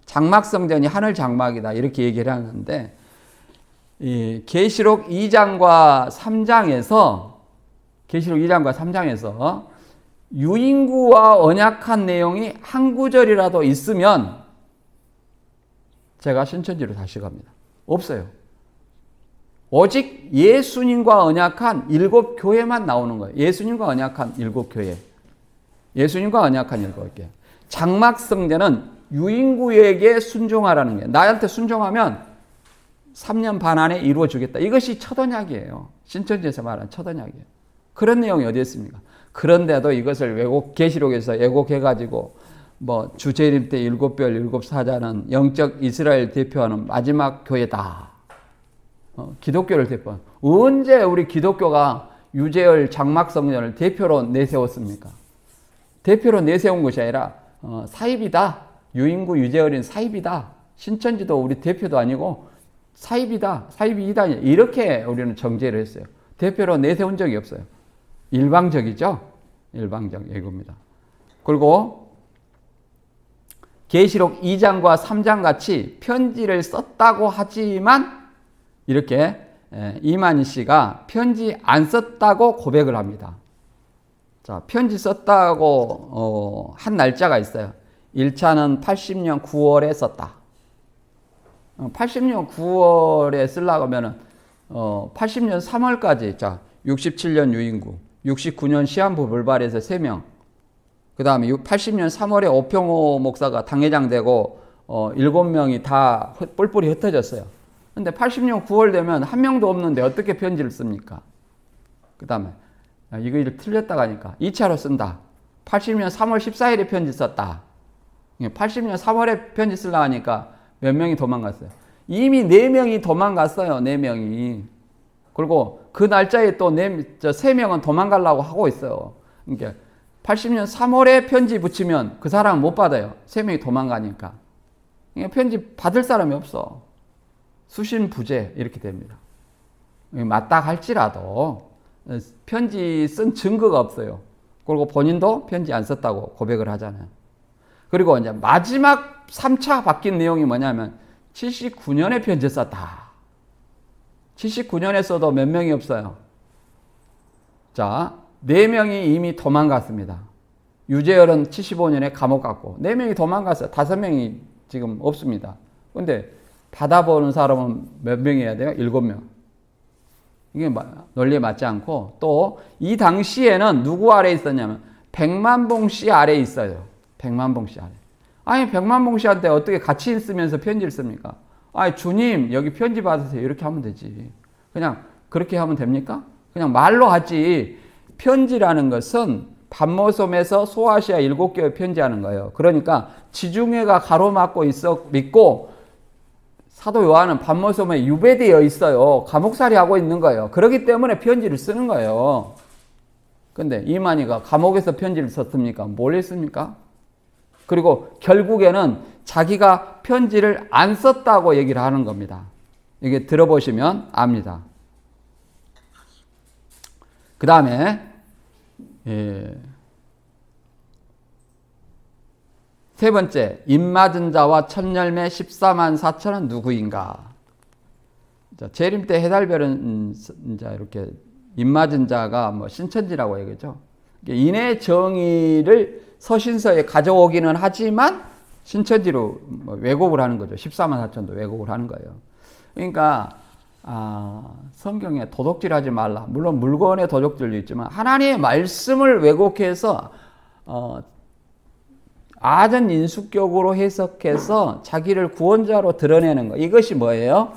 장막성전이 하늘 장막이다. 이렇게 얘기를 하는데 이 계시록 2장과 3장에서 유인구와 언약한 내용이 한 구절이라도 있으면 제가 신천지로 다시 갑니다. 없어요. 오직 예수님과 언약한 7교회만 나오는 거예요. 예수님과 언약한 7교회. 예수님과 언약한 7개. 장막성전은 유인구에게 순종하라는 게 나한테 순종하면 3년 반 안에 이루어주겠다. 이것이 첫 언약이에요. 신천지에서 말하는 첫 언약이에요. 그런 내용이 어디 있습니까? 그런데도 이것을 계시록에서 왜곡해가지고 뭐 주재림 때 7별 7사자는 영적 이스라엘 대표하는 마지막 교회다. 기독교를 대표. 언제 우리 기독교가 유재열 장막성전을 대표로 내세웠습니까? 대표로 내세운 것이 아니라 사입이다. 유인구 유재열인 사입이다. 신천지도 우리 대표도 아니고 사입이다. 사입이 이단이다. 이렇게 우리는 정죄를 했어요. 대표로 내세운 적이 없어요. 일방적이죠. 일방적 예고입니다. 그리고 계시록 2장과 3장 같이 편지를 썼다고 하지만 이렇게 이만희 씨가 편지 안 썼다고 고백을 합니다. 자, 편지 썼다고 한 날짜가 있어요. 1차는 80년 9월에 썼다. 80년 9월에 쓰려고 하면은 80년 3월까지 자 67년 유인구, 69년 시한부 불발에서 3명, 그 다음에 80년 3월에 오평호 목사가 당회장 되고 7명이 다 뿔뿔이 흩어졌어요. 근데 80년 9월 되면 한 명도 없는데 어떻게 편지를 씁니까? 그 다음에 이거 틀렸다고 하니까 2차로 쓴다. 80년 3월 14일에 편지 썼다. 80년 3월에 편지 쓰려고 하니까 몇 명이 도망갔어요. 이미 4명이 도망갔어요. 4명이. 그리고 그 날짜에 또 3명은 도망가려고 하고 있어요. 그러니까 80년 3월에 편지 붙이면 그 사람은 못 받아요. 3명이 도망가니까. 그러니까 편지 받을 사람이 없어. 수신부재 이렇게 됩니다. 맞다 할지라도 편지 쓴 증거가 없어요. 그리고 본인도 편지 안 썼다고 고백을 하잖아요. 그리고 이제 마지막 3차 바뀐 내용이 뭐냐면 79년에 편지 썼다. 79년에 써도 몇 명이 없어요. 자, 4명이 이미 도망갔습니다. 유재열은 75년에 감옥 갔고 4명이 도망갔어요. 5명이 지금 없습니다. 근데 받아보는 사람은 몇 명이어야 돼요? 7명. 이게 논리에 맞지 않고 또 이 당시에는 누구 아래에 있었냐면 백만봉 씨 아래에 있어요. 백만봉 씨 아래. 아니 백만봉 씨한테 어떻게 같이 있으면서 편지를 씁니까? 아니 주님 여기 편지 받으세요. 이렇게 하면 되지. 그냥 그렇게 하면 됩니까? 그냥 말로 하지. 편지라는 것은 반모섬에서 소아시아 7교회 편지하는 거예요. 그러니까 지중해가 가로막고 있어 믿고 사도 요한은 반모섬에 유배되어 있어요. 감옥살이 하고 있는 거예요. 그렇기 때문에 편지를 쓰는 거예요. 근데 이만희가 감옥에서 편지를 썼습니까? 뭘 했습니까? 그리고 결국에는 자기가 편지를 안 썼다고 얘기를 하는 겁니다. 이게 들어보시면 압니다. 그 다음에 세 번째, 입맞은 자와 첫열매 14만 4천은 누구인가? 자, 재림 때 해달별은 이렇게 입맞은 자가 뭐 신천지라고 얘기죠. 인의 정의를 서신서에 가져오기는 하지만 신천지로 왜곡을 하는 거죠. 14만 4천도 왜곡을 하는 거예요. 그러니까 성경에 도둑질하지 말라. 물론 물건에 도둑질도 있지만 하나님의 말씀을 왜곡해서 아전 인수격으로 해석해서 자기를 구원자로 드러내는 거. 이것이 뭐예요?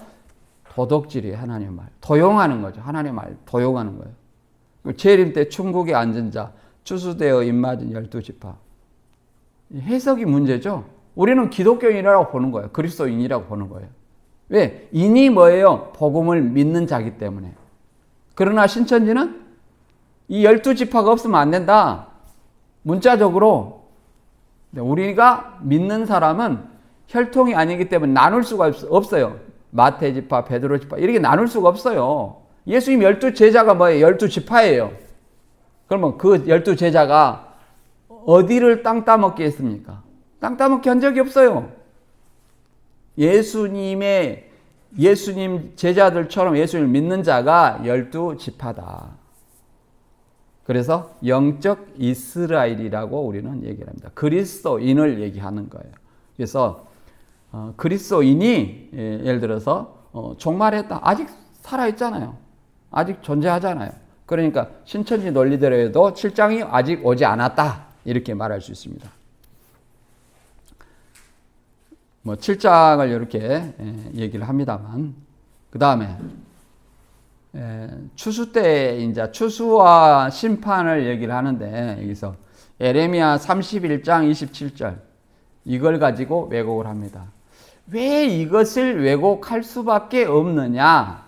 도둑질이에요. 하나님의 말. 도용하는 거죠. 하나님의 말 도용하는 거예요. 재림 때 천국에 앉은 자, 추수되어 입맞은 12지파. 해석이 문제죠. 우리는 기독교인이라고 보는 거예요. 그리스도인이라고 보는 거예요. 왜? 인이 뭐예요? 복음을 믿는 자기 때문에. 그러나 신천지는 이 12지파가 없으면 안 된다. 문자적으로 우리가 믿는 사람은 혈통이 아니기 때문에 나눌 수가 없어요. 마태지파, 베드로지파 이렇게 나눌 수가 없어요. 예수님 12제자가 뭐예요? 12지파예요. 그러면 그 12제자가 어디를 땅 따먹게 했습니까? 땅 따먹게 한 적이 없어요. 예수님 제자들처럼 예수님을 믿는 자가 12지파다. 그래서 영적 이스라엘이라고 우리는 얘기를 합니다. 그리스도인을 얘기하는 거예요. 그래서 그리스도인이 예를 들어서 종말했다. 아직 살아있잖아요. 아직 존재하잖아요. 그러니까 신천지 논리대로 해도 7장이 아직 오지 않았다. 이렇게 말할 수 있습니다. 7장을 이렇게 얘기를 합니다만 그 다음에 추수 때 이제 추수와 심판을 얘기를 하는데 여기서 예레미야 31장 27절 이걸 가지고 왜곡을 합니다. 왜 이것을 왜곡할 수밖에 없느냐?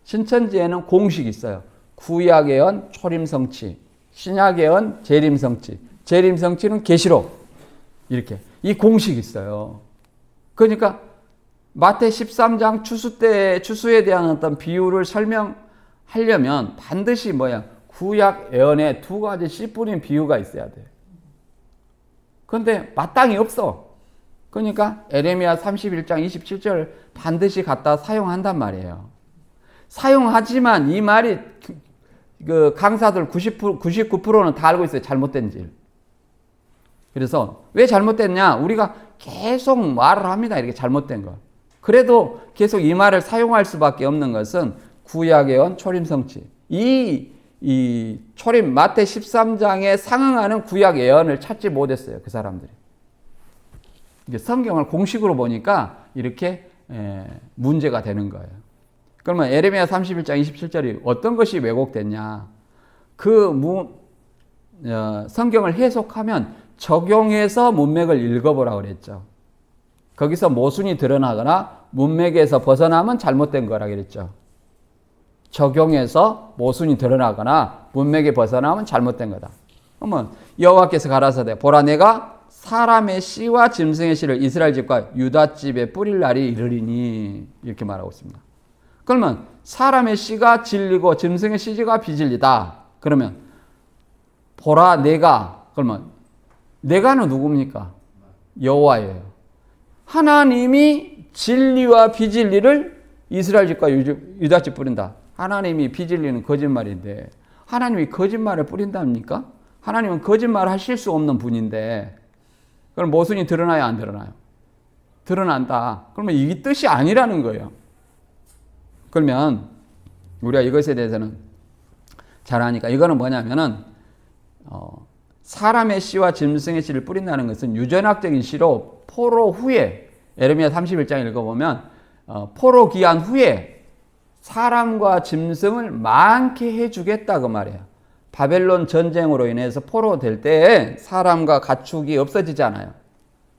신천지에는 공식이 있어요. 구약의 언 초림성취, 신약의 언 재림성취, 재림성취는 계시록, 이렇게 이 공식이 있어요. 그러니까 마태 13장 추수에 대한 어떤 비유를 설명하려면 반드시 구약 예언에 두 가지 씨 뿌린 비유가 있어야 돼. 그런데 마땅히 없어. 그러니까 에레미야 31장 27절 반드시 갖다 사용한단 말이에요. 사용하지만 이 말이 그 강사들 99%는 다 알고 있어요. 잘못된 줄. 그래서 왜 잘못됐냐? 우리가 계속 말을 합니다. 이렇게 잘못된 거. 그래도 계속 이 말을 사용할 수밖에 없는 것은 구약의 언 초림성취. 이 초림 마태 13장에 상응하는 구약 예언을 찾지 못했어요. 그 사람들이. 이게 성경을 공식으로 보니까 이렇게 문제가 되는 거예요. 그러면 에레미야 31장 27절이 어떤 것이 왜곡됐냐? 성경을 해석하면 적용해서 문맥을 읽어보라고 그랬죠. 거기서 모순이 드러나거나 문맥에서 벗어나면 잘못된 거라 그랬죠. 적용해서 모순이 드러나거나 문맥에 벗어나면 잘못된 거다. 그러면 여호와께서 가라사대 보라 내가 사람의 씨와 짐승의 씨를 이스라엘 집과 유다 집에 뿌릴 날이 이르리니 이렇게 말하고 있습니다. 그러면 사람의 씨가 진리고 짐승의 씨가 비진리다. 그러면 보라 내가, 그러면 내가는 누굽니까? 여호와예요. 하나님이 진리와 비진리를 이스라엘 집과 유다 집 뿌린다. 하나님이 비진리는 거짓말인데 하나님이 거짓말을 뿌린답니까? 하나님은 거짓말 하실 수 없는 분인데 그럼 모순이 드러나요? 안 드러나요? 드러난다. 그러면 이 뜻이 아니라는 거예요. 그러면 우리가 이것에 대해서는 잘 아니까 이거는 뭐냐면은 사람의 씨와 짐승의 씨를 뿌린다는 것은 유전학적인 씨로 포로 후에 에레미야 31장 읽어보면 포로 기한 후에 사람과 짐승을 많게 해주겠다 그 말이에요. 바벨론 전쟁으로 인해서 포로 될 때 사람과 가축이 없어지잖아요.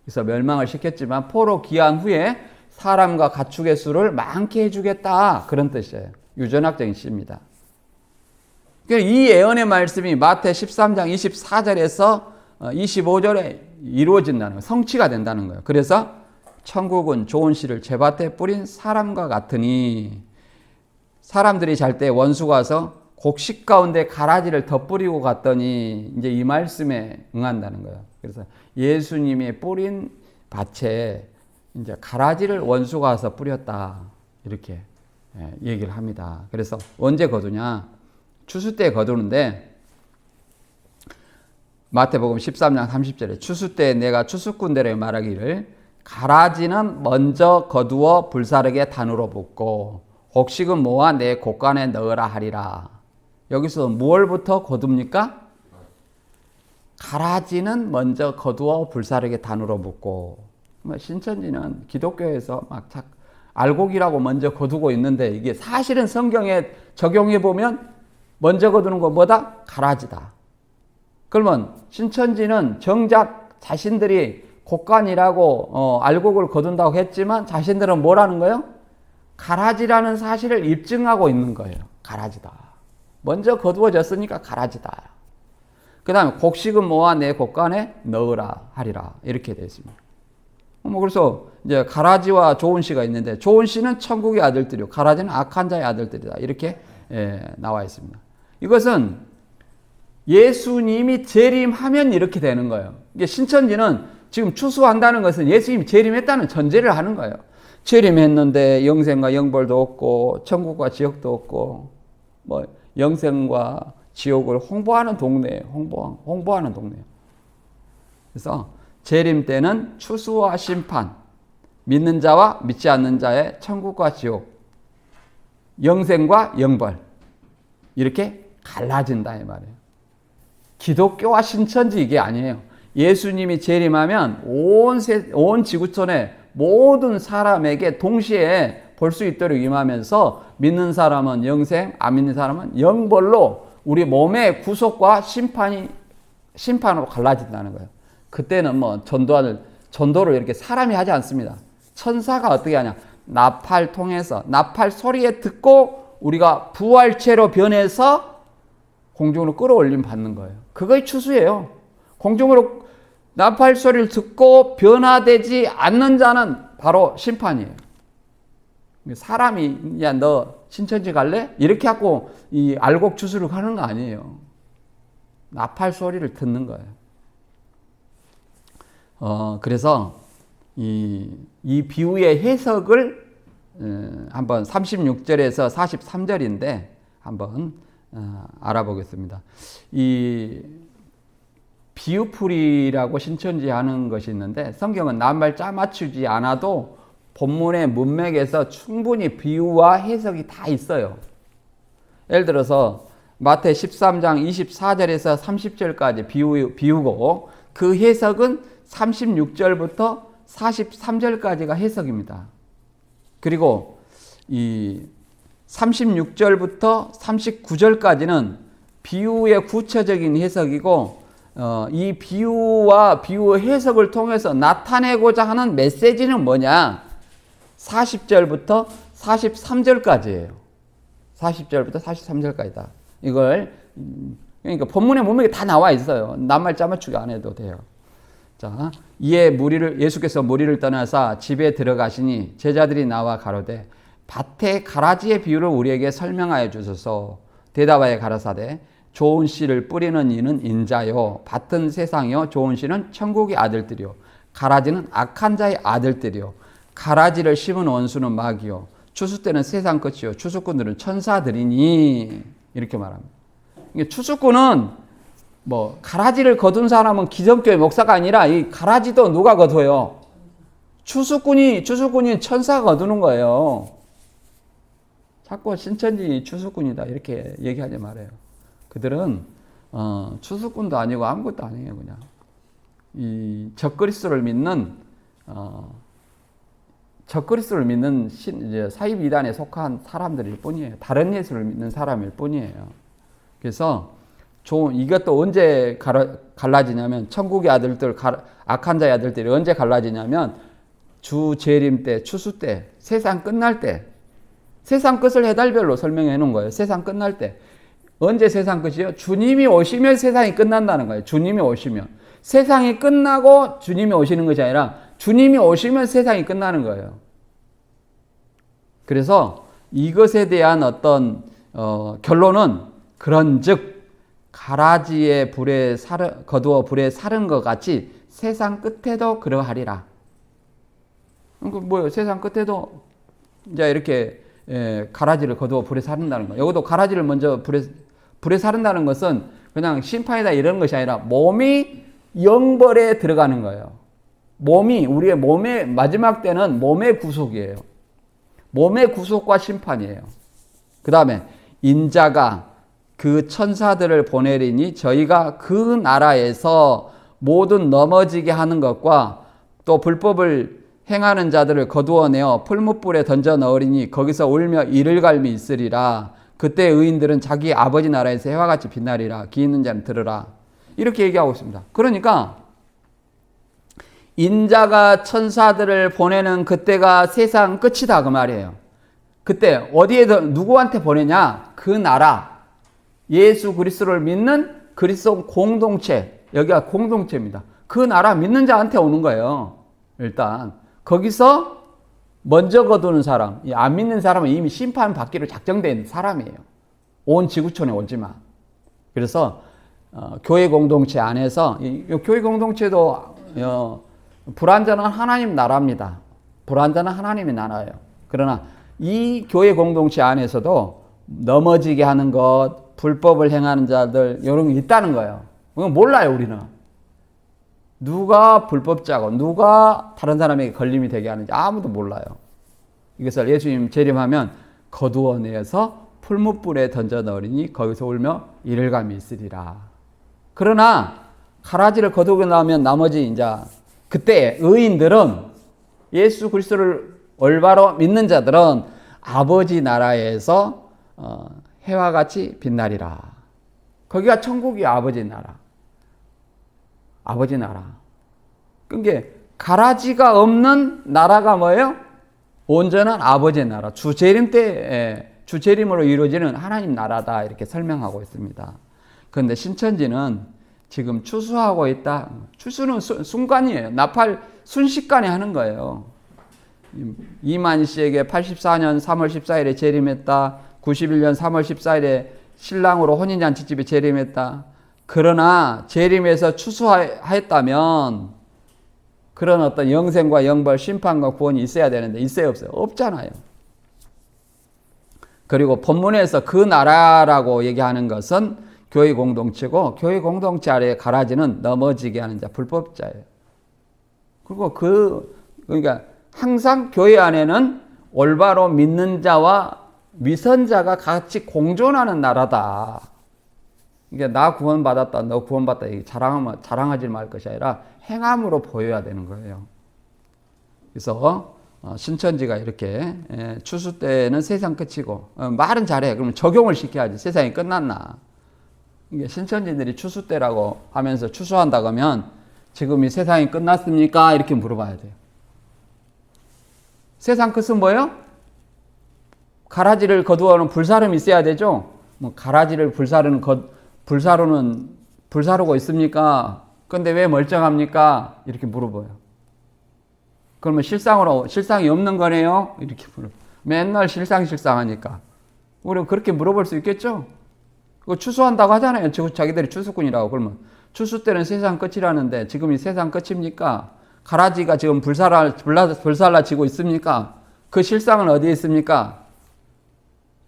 그래서 멸망을 시켰지만 포로 기한 후에 사람과 가축의 수를 많게 해주겠다 그런 뜻이에요. 유전학적인 씨입니다. 이 예언의 말씀이 마태 13장 24절에서 25절에 이루어진다는 거예요. 성취가 된다는 거예요. 그래서 천국은 좋은 씨를 제밭에 뿌린 사람과 같으니 사람들이 잘 때 원수가 와서 곡식 가운데 가라지를 덧뿌리고 갔더니 이제 이 말씀에 응한다는 거예요. 그래서 예수님이 뿌린 밭에 이제 가라지를 원수가 와서 뿌렸다. 이렇게 얘기를 합니다. 그래서 언제 거두냐? 추수 때 거두는데 마태복음 13장 30절에 추수 때 내가 추수꾼들에게 말하기를 가라지는 먼저 거두어 불사르게 단으로 붓고 곡식은 모아 내 곡간에 넣으라 하리라. 여기서 무엇부터 거둡니까? 가라지는 먼저 거두어 불사르게 단으로 붓고. 신천지는 기독교에서 막 알곡이라고 먼저 거두고 있는데 이게 사실은 성경에 적용해 보면 먼저 거두는 건 뭐다? 가라지다. 그러면 신천지는 정작 자신들이 곡간이라고 알곡을 거둔다고 했지만 자신들은 뭐라는 거예요? 가라지라는 사실을 입증하고 있는 거예요. 가라지다. 먼저 거두어졌으니까 가라지다. 그 다음에 곡식은 모아 내 곡간에 넣으라 하리라. 이렇게 되어 있습니다. 그래서 이제 가라지와 좋은 씨가 있는데 좋은 씨는 천국의 아들들이요. 가라지는 악한 자의 아들들이다. 이렇게 나와 있습니다. 이것은 예수님이 재림하면 이렇게 되는 거예요. 이게 신천지는 지금 추수한다는 것은 예수님이 재림했다는 전제를 하는 거예요. 재림했는데 영생과 영벌도 없고 천국과 지옥도 없고 뭐 영생과 지옥을 홍보하는 동네예요. 홍보하는 동네예요. 그래서 재림 때는 추수와 심판, 믿는 자와 믿지 않는 자의 천국과 지옥, 영생과 영벌 이렇게 갈라진다 이 말이에요. 기독교와 신천지 이게 아니에요. 예수님이 재림하면 온 지구촌의 모든 사람에게 동시에 볼 수 있도록 임하면서 믿는 사람은 영생, 안 믿는 사람은 영벌로 우리 몸의 구속과 심판으로 갈라진다는 거예요. 그때는 뭐 전도하는 전도를 이렇게 사람이 하지 않습니다. 천사가 어떻게 하냐? 나팔 통해서 나팔 소리에 듣고 우리가 부활체로 변해서 공중으로 끌어올림 받는 거예요. 그거의 추수예요. 공중으로 나팔 소리를 듣고 변화되지 않는 자는 바로 심판이에요. 사람이 야 너 신천지 갈래? 이렇게 하고 이 알곡 추수를 하는 거 아니에요. 나팔 소리를 듣는 거예요. 그래서 이 비유의 해석을 한번 36절에서 43절인데 한번 알아보겠습니다. 이 비유풀이라고 신천지 하는 것이 있는데 성경은 낱말 짜맞추지 않아도 본문의 문맥에서 충분히 비유와 해석이 다 있어요. 예를 들어서 마태 13장 24절에서 30절까지 비유고 그 해석은 36절부터 43절까지가 해석입니다. 그리고 이 36절부터 39절까지는 비유의 구체적인 해석이고 이 비유와 비유 해석을 통해서 나타내고자 하는 메시지는 뭐냐? 40절부터 43절까지예요. 40절부터 43절까지다. 이걸 그러니까 본문의 문맥이 다 나와 있어요. 낱말 짜맞추기 안 해도 돼요. 자, 이에 예수께서 무리를 떠나사 집에 들어가시니 제자들이 나와 가로되 밭의 가라지의 비유를 우리에게 설명하여 주소서. 대답하여 가라사대 좋은 씨를 뿌리는 이는 인자요 밭은 세상이요 좋은 씨는 천국의 아들들이요 가라지는 악한 자의 아들들이요 가라지를 심은 원수는 마귀요 추수 때는 세상 끝이요 추수꾼들은 천사들이니 이렇게 말합니다. 추수꾼은 뭐 가라지를 거둔 사람은 기성교회 목사가 아니라 이 가라지도 누가 거둬요? 추수꾼이 천사가 거두는 거예요. 자꾸 신천지 추수꾼이다 이렇게 얘기하지 말아요. 그들은 추수꾼도 아니고 아무것도 아니에요. 그냥 이 적그리스도를 믿는 사입 이단에 속한 사람들일 뿐이에요. 다른 예수를 믿는 사람일 뿐이에요. 그래서 이것도 언제 갈라지냐면 천국의 아들들, 악한 자의 아들들이 언제 갈라지냐면 주 재림 때, 추수 때, 세상 끝날 때, 세상 끝을 해달별로 설명해 놓은 거예요. 세상 끝날 때. 언제 세상 끝이요? 주님이 오시면 세상이 끝난다는 거예요. 주님이 오시면. 세상이 끝나고 주님이 오시는 것이 아니라 주님이 오시면 세상이 끝나는 거예요. 그래서 이것에 대한 어떤 결론은 그런즉 가라지의 거두어 불에 사른 것 같이 세상 끝에도 그러하리라. 그러니까 뭐예요? 세상 끝에도 이제 이렇게 가라지를 거두어 불에 사른다는 거예요. 여기도 가라지를 먼저 불에 사른다는 것은 그냥 심판이다 이런 것이 아니라 몸이 영벌에 들어가는 거예요. 우리의 몸의 마지막 때는 몸의 구속이에요. 몸의 구속과 심판이에요. 그 다음에 인자가 그 천사들을 보내리니 저희가 그 나라에서 모든 넘어지게 하는 것과 또 불법을 행하는 자들을 거두어내어 풀무불에 던져 넣으리니 거기서 울며 이를 갈미 있으리라. 그때 의인들은 자기 아버지 나라에서 해와 같이 빛나리라. 귀 있는 자는 들으라. 이렇게 얘기하고 있습니다. 그러니까 인자가 천사들을 보내는 그때가 세상 끝이다 그 말이에요. 그때 어디에 누구한테 보내냐? 그 나라 예수 그리스도를 믿는 그리스도 공동체, 여기가 공동체입니다. 그 나라 믿는 자한테 오는 거예요. 일단 거기서 먼저 거두는 사람, 안 믿는 사람은 이미 심판받기로 작정된 사람이에요. 온 지구촌에 오지만. 그래서 교회 공동체 안에서 교회 공동체도 불완전한 하나님 나라입니다. 불완전한 하나님의 나라예요. 그러나 이 교회 공동체 안에서도 넘어지게 하는 것, 불법을 행하는 자들 이런 게 있다는 거예요. 그건 몰라요 우리는. 누가 불법자고 누가 다른 사람에게 걸림이 되게 하는지 아무도 몰라요. 이것을 예수님 재림하면 거두어내서 풀무불에 던져 넣으리니 거기서 울며 이를 감이 있으리라. 그러나 가라지를 거두고 나면 나머지 이제 그때 의인들은 예수 그리스도를 올바로 믿는 자들은 아버지 나라에서 해와 같이 빛나리라. 거기가 천국이 아버지 나라. 아버지 나라. 그게 가라지가 없는 나라가 뭐예요? 온전한 아버지의 나라, 주재림 때 주재림으로 이루어지는 하나님 나라다 이렇게 설명하고 있습니다. 그런데 신천지는 지금 추수하고 있다. 추수는 순간이에요. 나팔 순식간에 하는 거예요. 이만희 씨에게 84년 3월 14일에 재림했다. 91년 3월 14일에 신랑으로 혼인잔치집에 재림했다. 그러나 재림에서 추수하였다면 그런 어떤 영생과 영벌, 심판과 구원이 있어야 되는데 있어요, 없어요? 없잖아요. 그리고 본문에서 그 나라라고 얘기하는 것은 교회 공동체고 교회 공동체 아래에 가라지는 넘어지게 하는 자, 불법자예요. 그리고 그러니까 항상 교회 안에는 올바로 믿는 자와 위선자가 같이 공존하는 나라다. 이게 나 구원받았다, 너 구원받았다, 이게 자랑하지 말 것이 아니라 행함으로 보여야 되는 거예요. 그래서 신천지가 이렇게 추수 때는 세상 끝이고 말은 잘해. 그러면 적용을 시켜야지. 세상이 끝났나. 이게 신천지들이 추수 때라고 하면서 추수한다고 하면 지금 이 세상이 끝났습니까? 이렇게 물어봐야 돼요. 세상 끝은 뭐예요? 가라지를 거두어오는 불사름이 있어야 되죠. 뭐 가라지를 불사르고 있습니까? 근데 왜 멀쩡합니까? 이렇게 물어봐요. 그러면 실상이 없는 거네요? 이렇게 물어봐요. 맨날 실상하니까. 우리가 그렇게 물어볼 수 있겠죠? 그거 추수한다고 하잖아요. 자기들이 추수꾼이라고. 그러면 추수 때는 세상 끝이라는데 지금 이 세상 끝입니까? 가라지가 지금 불살라지고 있습니까? 그 실상은 어디에 있습니까?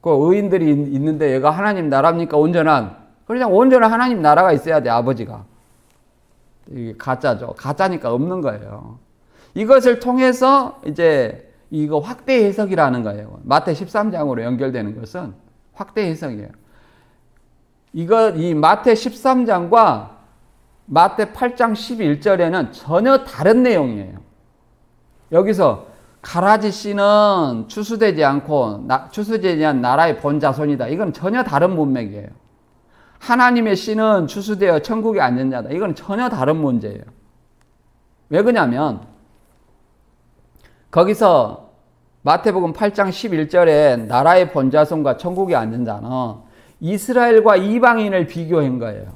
그 의인들이 있는데 얘가 하나님 나라입니까? 그냥 온전한 하나님 나라가 있어야 돼, 아버지가. 이게 가짜죠. 가짜니까 없는 거예요. 이것을 통해서 이제 이거 확대 해석이라는 거예요. 마태 13장으로 연결되는 것은 확대 해석이에요. 이 마태 13장과 마태 8장 11절에는 전혀 다른 내용이에요. 여기서 가라지 씨는 추수되지 않은 나라의 본자손이다. 이건 전혀 다른 문맥이에요. 하나님의 씨는 추수되어 천국에 앉은 자다. 이건 전혀 다른 문제예요. 왜 그러냐면 거기서 마태복음 8장 11절에 나라의 본자손과 천국에 앉은 자는 이스라엘과 이방인을 비교한 거예요.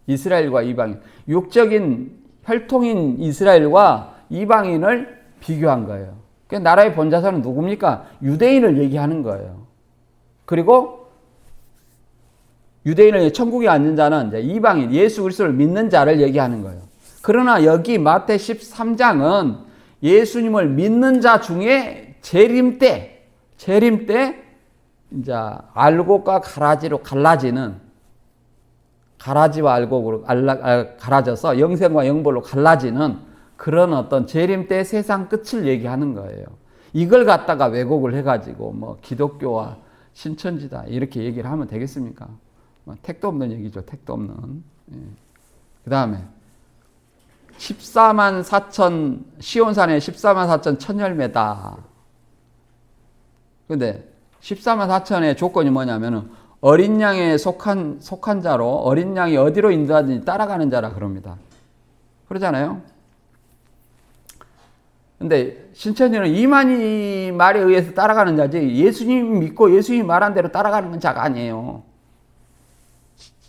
이스라엘과 이방인. 육적인 혈통인 이스라엘과 이방인을 비교한 거예요. 그러니까 나라의 본자손은 누굽니까? 유대인을 얘기하는 거예요. 그리고 유대인을 천국에 앉는 자는 이제 이방인, 예수 그리스도를 믿는 자를 얘기하는 거예요. 그러나 여기 마태 13장은 예수님을 믿는 자 중에 재림 때 이제 알곡과 가라지로 갈라지는, 가라지와 알곡으로 갈라져서 영생과 영벌로 갈라지는 그런 어떤 재림 때 세상 끝을 얘기하는 거예요. 이걸 갖다가 왜곡을 해가지고 뭐 기독교와 신천지다 이렇게 얘기를 하면 되겠습니까? 택도 없는 얘기죠. 택도 없는. 예. 그 다음에 14만 4천, 시온산에 14만 4천 천열매다. 근데 14만 4천의 조건이 뭐냐면은 어린 양에 속한 자로, 어린 양이 어디로 인도하든지 따라가는 자라 그럽니다. 그러잖아요. 근데 신천지는 이만희 말에 의해서 따라가는 자지 예수님 믿고 예수님 말한 대로 따라가는 자가 아니에요.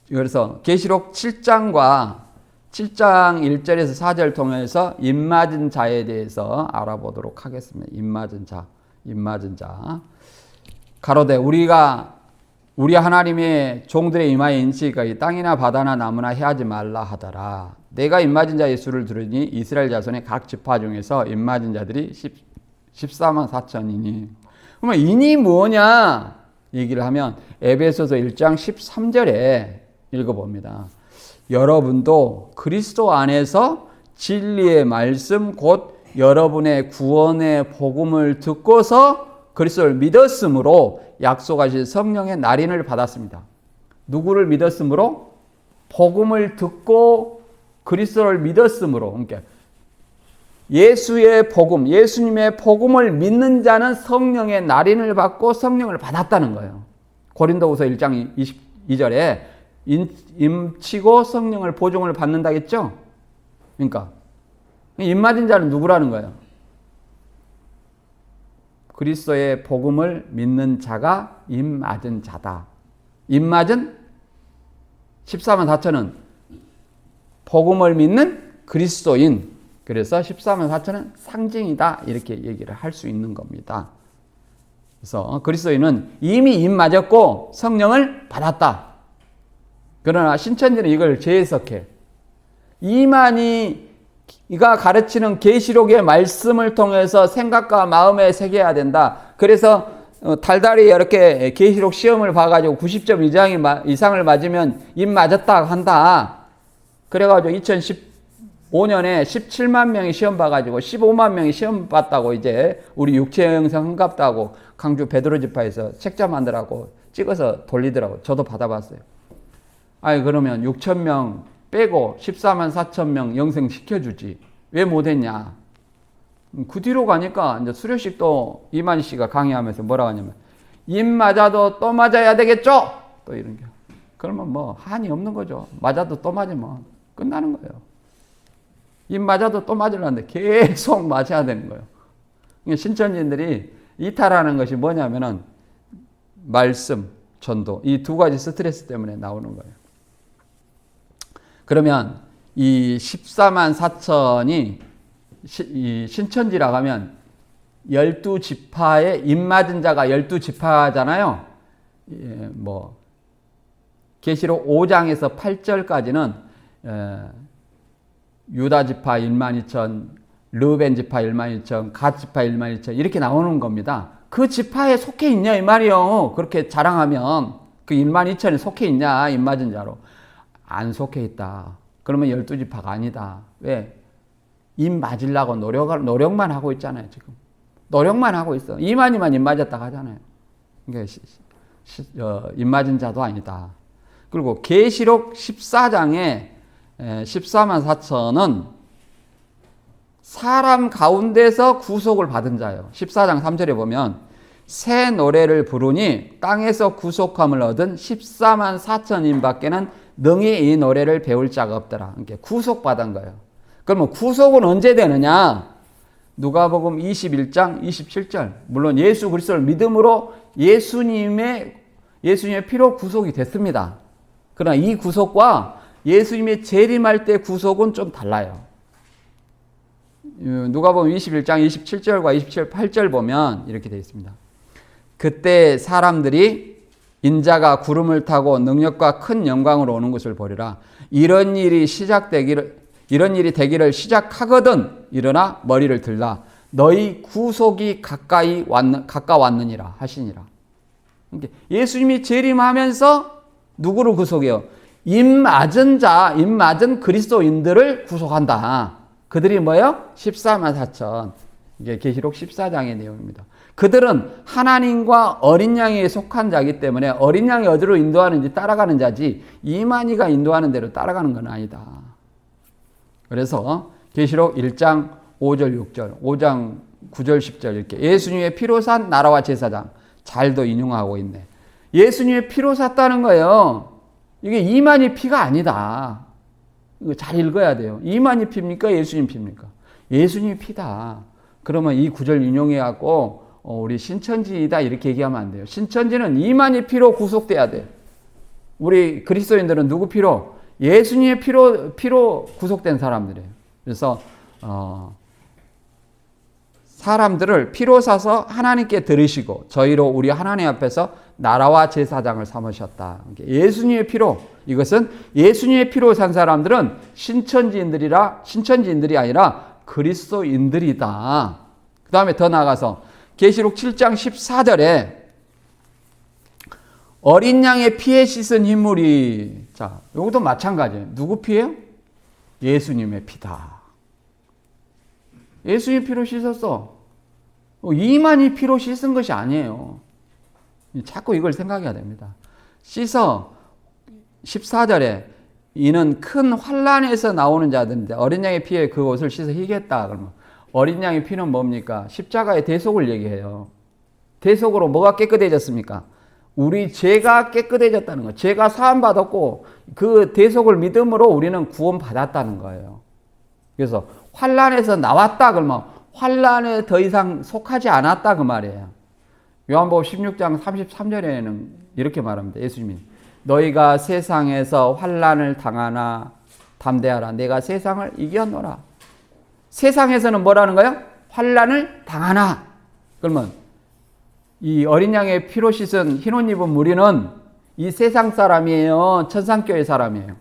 그래서 계시록 7장 1절에서 4절 통해서 입맞은 자에 대해서 알아보도록 하겠습니다. 입맞은 자. 가로되 우리 하나님의 종들의 이마에 인치가 이 땅이나 바다나 나무나 해하지 말라 하더라. 내가 입맞은 자의 수를 들으니 이스라엘 자손의 각 지파 중에서 입맞은 자들이 14만 4천이니. 그러면 인이 뭐냐 얘기를 하면 에베소서 1장 13절에 읽어봅니다. 여러분도 그리스도 안에서 진리의 말씀 곧 여러분의 구원의 복음을 듣고서 그리스도를 믿었으므로 약속하신 성령의 날인을 받았습니다. 누구를 믿었으므로? 복음을 듣고 그리스도를 믿었으므로. 그러니까 예수의 복음, 예수님의 복음을 믿는 자는 성령의 날인을 받고 성령을 받았다는 거예요. 고린도후서 1장 22절에 임치고 성령을 보증을 받는다겠죠? 그러니까 입 맞은 자는 누구라는 거예요? 그리스도의 복음을 믿는 자가 입 맞은 자다. 입 맞은 14만 4천은 복음을 믿는 그리스도인. 그래서 14만 4천은 상징이다. 이렇게 얘기를 할 수 있는 겁니다. 그래서 그리스도인은 이미 입 맞았고 성령을 받았다. 그러나 신천지는 이걸 재해석해. 이만희가 가르치는 계시록의 말씀을 통해서 생각과 마음에 새겨야 된다. 그래서 달달이 이렇게 계시록 시험을 봐가지고 90점 이상을 맞으면 입 맞았다 한다. 그래가지고 2015년에 17만 명이 시험 봐가지고 15만 명이 시험 봤다고 이제 우리 육체 영성 한갑다고 강주 베드로 지파에서 책자 만들라고 찍어서 돌리더라고. 저도 받아봤어요. 아니 그러면 6천 명 빼고 14만 4천 명 영생 시켜주지. 왜 못했냐? 그 뒤로 가니까 이제 수료식도 이만희 씨가 강의하면서 뭐라고 하냐면 입 맞아도 또 맞아야 되겠죠? 또 이런 게. 그러면 뭐 한이 없는 거죠. 맞아도 또 맞으면 끝나는 거예요. 입 맞아도 또 맞으려는데 계속 맞아야 되는 거예요. 신천지인들이 이탈하는 것이 뭐냐면은 말씀, 전도 이 두 가지 스트레스 때문에 나오는 거예요. 그러면 이 14만 4천이 이 신천지라고 하면 12지파의 입 맞은 자가 12지파잖아요. 예, 뭐 계시록 5장에서 8절까지는 유다 지파 1만 2천, 르벤 지파 1만 2천, 갓 지파 1만 2천 이렇게 나오는 겁니다. 그 지파에 속해 있냐 이 말이요. 그렇게 자랑하면 그 1만 2천에 속해 있냐 입 맞은 자로. 안 속해 있다. 그러면 12지파가 아니다. 왜? 입 맞으려고 노력만 하고 있잖아요, 지금. 노력만 하고 있어. 이만희만 입 맞았다 하잖아요. 그러니까 입 맞은 자도 아니다. 그리고 계시록 14장에 14만 4천은 사람 가운데서 구속을 받은 자예요. 14장 3절에 보면 새 노래를 부르니 땅에서 구속함을 얻은 14만 4천인 밖에는 능히 이 노래를 배울 자가 없더라. 이렇게 구속받은 거예요. 그러면 구속은 언제 되느냐? 누가복음 21장 27절. 물론 예수 그리스도를 믿음으로 예수님의 피로 구속이 됐습니다. 그러나 이 구속과 예수님의 재림할 때 구속은 좀 달라요. 누가복음 21장 27절과 28절 보면 이렇게 되어 있습니다. 그때 사람들이 인자가 구름을 타고 능력과 큰 영광으로 오는 것을 보리라. 이런 일이 되기를 시작하거든 일어나 머리를 들라. 너희 구속이 가까웠느니라 하시니라. 예수님이 재림하면서 누구를 구속해요? 입 맞은 그리스도인들을 구속한다. 그들이 뭐예요? 14만 4천. 이게 계시록 14장의 내용입니다. 그들은 하나님과 어린 양에 속한 자이기 때문에 어린 양이 어디로 인도하는지 따라가는 자지 이만희가 인도하는 대로 따라가는 건 아니다. 그래서 계시록 1장 5절 6절 5장 9절 10절 이렇게 예수님의 피로 산 나라와 제사장 잘도 인용하고 있네. 예수님의 피로 샀다는 거예요. 이게 이만희 피가 아니다. 이거 잘 읽어야 돼요. 이만희 피입니까? 예수님 피입니까? 예수님 피다. 그러면 이 구절 인용해갖고 우리 신천지이다 이렇게 얘기하면 안 돼요. 신천지는 이만희 피로 구속돼야 돼요. 우리 그리스도인들은 누구 피로? 예수님의 피로 구속된 사람들이에요. 그래서 사람들을 피로 사서 하나님께 들으시고 저희로 우리 하나님 앞에서 나라와 제사장을 삼으셨다. 예수님의 피로, 이것은 예수님의 피로 산 사람들은 신천지인들이 아니라 그리스도인들이다. 그 다음에 더 나아가서 계시록 7장 14절에 어린 양의 피에 씻은 인물이, 자, 이것도 마찬가지예요. 누구 피예요? 예수님의 피다. 예수님 피로 씻었어. 이만희 피로 씻은 것이 아니에요. 자꾸 이걸 생각해야 됩니다. 씻어 14절에 이는 큰 환난에서 나오는 자들인데 어린 양의 피에 그 옷을 씻어 희겠다. 그러면 어린 양의 피는 뭡니까? 십자가의 대속을 얘기해요. 대속으로 뭐가 깨끗해졌습니까? 우리 죄가 깨끗해졌다는 거예요. 죄가 사함받았고 그 대속을 믿음으로 우리는 구원받았다는 거예요. 그래서 환란에서 나왔다 그러면 환란에 더 이상 속하지 않았다 그 말이에요. 요한복음 16장 33절에는 이렇게 말합니다. 예수님이 너희가 세상에서 환란을 당하나 담대하라. 내가 세상을 이겼노라. 세상에서는 뭐라는 거예요? 환란을 당하나. 그러면 이 어린 양의 피로 씻은 흰 옷 입은 무리는 이 세상 사람이에요? 천상교회 사람이에요?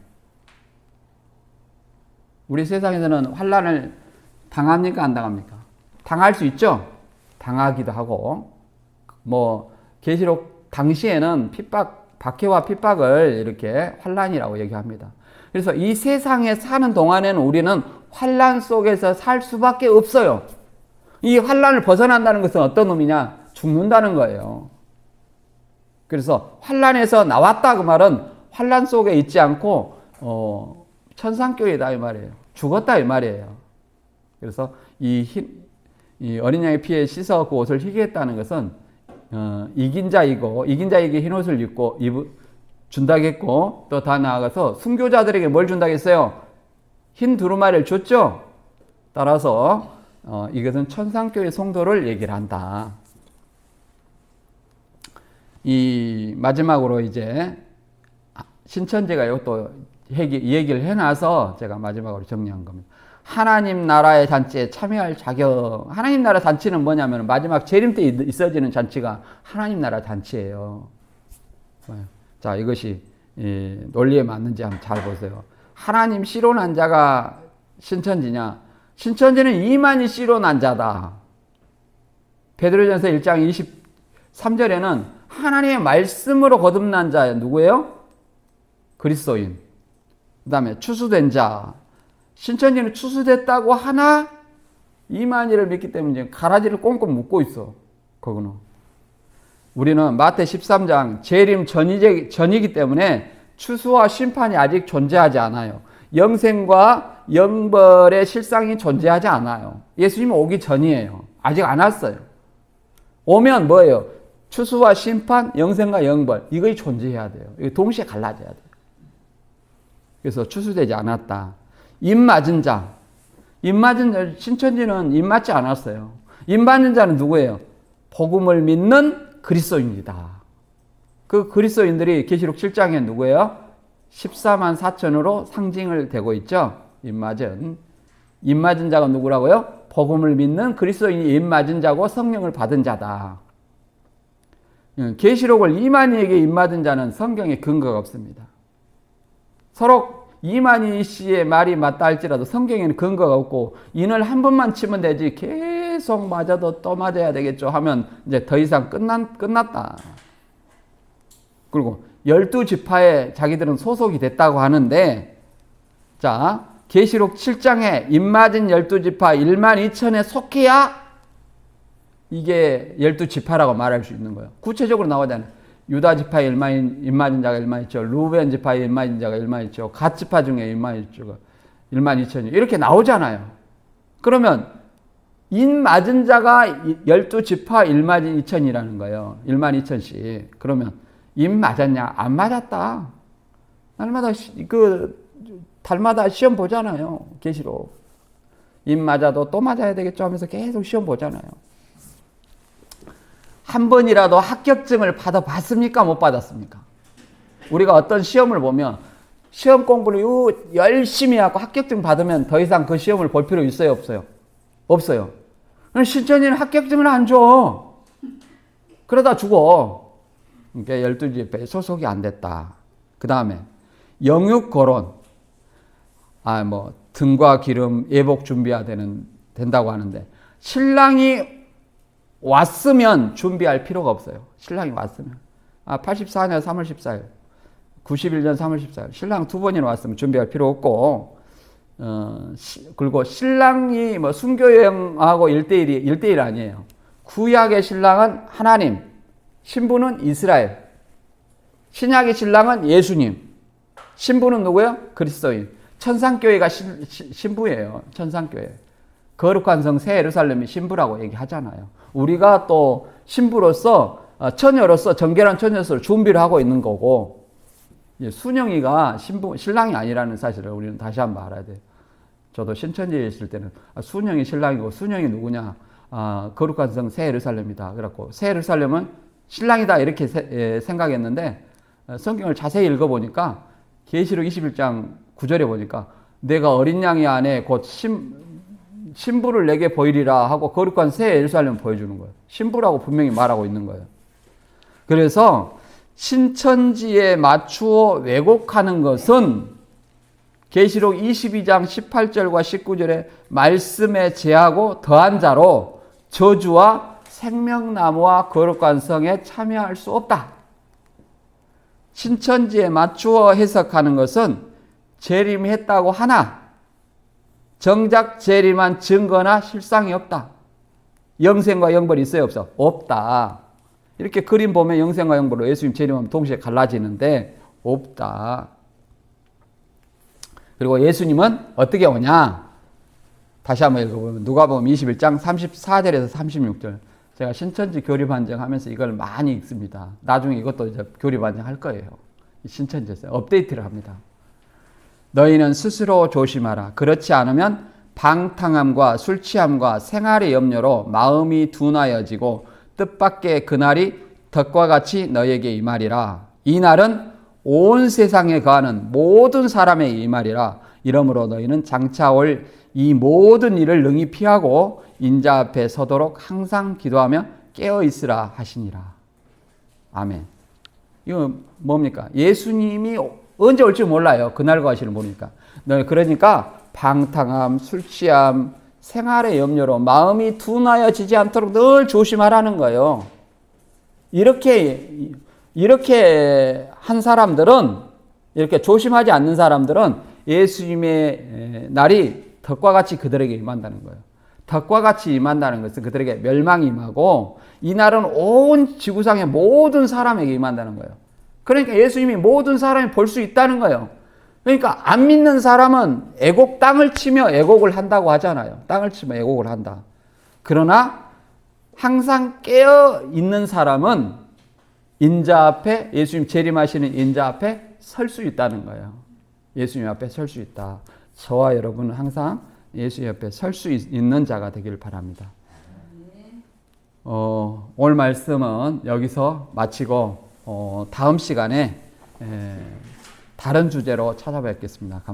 우리 세상에서는 환란을 당합니까? 안 당합니까? 당할 수 있죠? 당하기도 하고 뭐 계시록 당시에는 박해와 핍박을 이렇게 환란이라고 얘기합니다. 그래서 이 세상에 사는 동안에는 우리는 환란 속에서 살 수밖에 없어요. 이 환란을 벗어난다는 것은 어떤 의미냐? 죽는다는 거예요. 그래서 환란에서 나왔다 그 말은 환란 속에 있지 않고 천상교회다 이 말이에요. 죽었다 이 말이에요. 그래서 이 어린 양의 피에 씻어 그 옷을 희게 했다는 것은 이긴 자에게 흰 옷을 준다겠고 또 다 나아가서 순교자들에게 뭘 준다겠어요? 흰 두루마리를 줬죠. 따라서 이것은 천상교회 성도를 얘기를 한다. 이 마지막으로 이제 신천지가 이것도 얘기를 해놔서 제가 마지막으로 정리한 겁니다. 하나님 나라의 잔치에 참여할 자격. 하나님 나라 잔치는 뭐냐면 마지막 재림 때 있어지는 잔치가 하나님 나라 잔치예요. 자, 이것이 논리에 맞는지 한번 잘 보세요. 하나님 씨로난 자가 신천지냐? 신천지는 이만희 씨로난 자다. 베드로전서 1장 23절에는 하나님의 말씀으로 거듭난 자 누구예요? 그리스도인. 그 다음에 추수된 자. 신천지는 추수됐다고 하나 이만희를 믿기 때문에 지금 가라지를 꽁꽁 묶고 있어. 그거는. 우리는 마태 13장 재림 전이기 때문에 추수와 심판이 아직 존재하지 않아요. 영생과 영벌의 실상이 존재하지 않아요. 예수님 오기 전이에요. 아직 안 왔어요. 오면 뭐예요? 추수와 심판, 영생과 영벌 이것이 존재해야 돼요. 이거 동시에 갈라져야 돼요. 그래서 추수되지 않았다. 입맞은 자. 신천지는 입맞지 않았어요. 입맞는 자는 누구예요? 복음을 믿는 그리스도인이다. 그 그리스도인들이 계시록 7장에 누구예요? 14만 4천으로 상징을 되고 있죠. 입맞은 자가 누구라고요? 복음을 믿는 그리스도인이 입맞은 자고 성령을 받은 자다. 계시록을 이만희에게 입맞은 자는 성경에 근거가 없습니다. 서로 이만희 씨의 말이 맞다 할지라도 성경에는 근거가 없고 인을 한 번만 치면 되지 계속 맞아도 또 맞아야 되겠죠 하면 이제 더 이상 끝났다. 그리고 12지파에 자기들은 소속이 됐다고 하는데 자 계시록 7장에 입맞은 12지파 1만 2천에 속해야 이게 12지파라고 말할 수 있는 거예요. 구체적으로 나오잖아요. 유다 지파에 입맞은 자가 1만 2천, 루벤 지파에 입맞은 자가 1만 2천, 갓 지파 중에 1만 2천이 이렇게 나오잖아요. 그러면 입맞은 자가 12지파 1만 2천이라는 거예요. 1만 2천씩. 그러면 입 맞았냐? 안 맞았다. 달마다 시험 보잖아요. 계시록. 입 맞아도 또 맞아야 되겠죠 하면서 계속 시험 보잖아요. 한 번이라도 합격증을 받아봤습니까? 못 받았습니까? 우리가 어떤 시험을 보면 시험 공부를 열심히 하고 합격증 받으면 더 이상 그 시험을 볼 필요 있어요? 없어요? 없어요. 신천지는 합격증을 안 줘. 그러다 죽어. 그러니까 12지파에 소속이 안 됐다. 그 다음에 영육거론. 등과 기름, 예복 준비해야 된다고 하는데 신랑이 왔으면 준비할 필요가 없어요. 신랑이 왔으면. 84년 3월 14일. 91년 3월 14일. 신랑 두 번이나 왔으면 준비할 필요 없고, 그리고 신랑이 순교여행하고 1대1 아니에요. 구약의 신랑은 하나님, 신부는 이스라엘. 신약의 신랑은 예수님. 신부는 누구예요? 그리스도인. 천상교회가 신부예요. 천상교회. 거룩한 성 새 예루살렘이 신부라고 얘기하잖아요. 우리가 또 신부로서 처녀로서 정결한 처녀로서 준비를 하고 있는 거고 순영이가 신랑이 아니라는 사실을 우리는 다시 한번 알아야 돼요. 저도 신천지에 있을 때는 순영이 신랑이고 순영이 누구냐? 거룩한 성 새 예루살렘이다. 그래갖고 새 예루살렘은 신랑이다 이렇게 생각했는데 성경을 자세히 읽어보니까 계시록 21장 9절에 보니까 내가 어린 양의 안에 곧 신부를 내게 보이리라 하고 거룩한 새 예루살렘을 보여주는 거예요. 신부라고 분명히 말하고 있는 거예요. 그래서 신천지에 맞추어 왜곡하는 것은 계시록 22장 18절과 19절의 말씀에 제하고 더한 자로 저주와 생명나무와 거룩한 성에 참여할 수 없다. 신천지에 맞추어 해석하는 것은 재림했다고 하나 정작 재림한 증거나 실상이 없다. 영생과 영벌이 있어요, 없어? 없다. 이렇게 그림 보면 영생과 영벌로 예수님 재림하면 동시에 갈라지는데 없다. 그리고 예수님은 어떻게 오냐? 다시 한번 읽어보면 누가복음 21장 34절에서 36절. 제가 신천지 교리반증하면서 이걸 많이 읽습니다. 나중에 이것도 이제 교리반증할 거예요. 신천지에서 업데이트를 합니다. 너희는 스스로 조심하라. 그렇지 않으면 방탕함과 술 취함과 생활의 염려로 마음이 둔하여지고 뜻밖의 그날이 덕과 같이 너희에게 임하리라. 이 날은 온 세상에 거하는 모든 사람의 임하리라. 이러므로 너희는 장차 올 이 모든 일을 능히 피하고 인자 앞에 서도록 항상 기도하며 깨어 있으라 하시니라. 아멘. 이거 뭡니까? 예수님이 언제 올지 몰라요. 그날과 시를 모르니까. 그러니까 방탕함, 술 취함, 생활의 염려로 마음이 둔하여지지 않도록 늘 조심하라는 거예요. 이렇게 한 사람들은, 이렇게 조심하지 않는 사람들은 예수님의 날이 덕과 같이 그들에게 임한다는 거예요. 덕과 같이 임한다는 것은 그들에게 멸망이 임하고 이 날은 온 지구상의 모든 사람에게 임한다는 거예요. 그러니까 예수님이 모든 사람이 볼 수 있다는 거예요. 그러니까 안 믿는 사람은 땅을 치며 애곡을 한다고 하잖아요. 땅을 치며 애곡을 한다. 그러나 항상 깨어 있는 사람은 인자 앞에, 예수님 재림하시는 인자 앞에 설 수 있다는 거예요. 예수님 앞에 설 수 있다. 저와 여러분은 항상 예수님 앞에 설 수 있는 자가 되길 바랍니다. 오늘 말씀은 여기서 마치고 다음 시간에 다른 주제로 찾아뵙겠습니다. 감사합니다.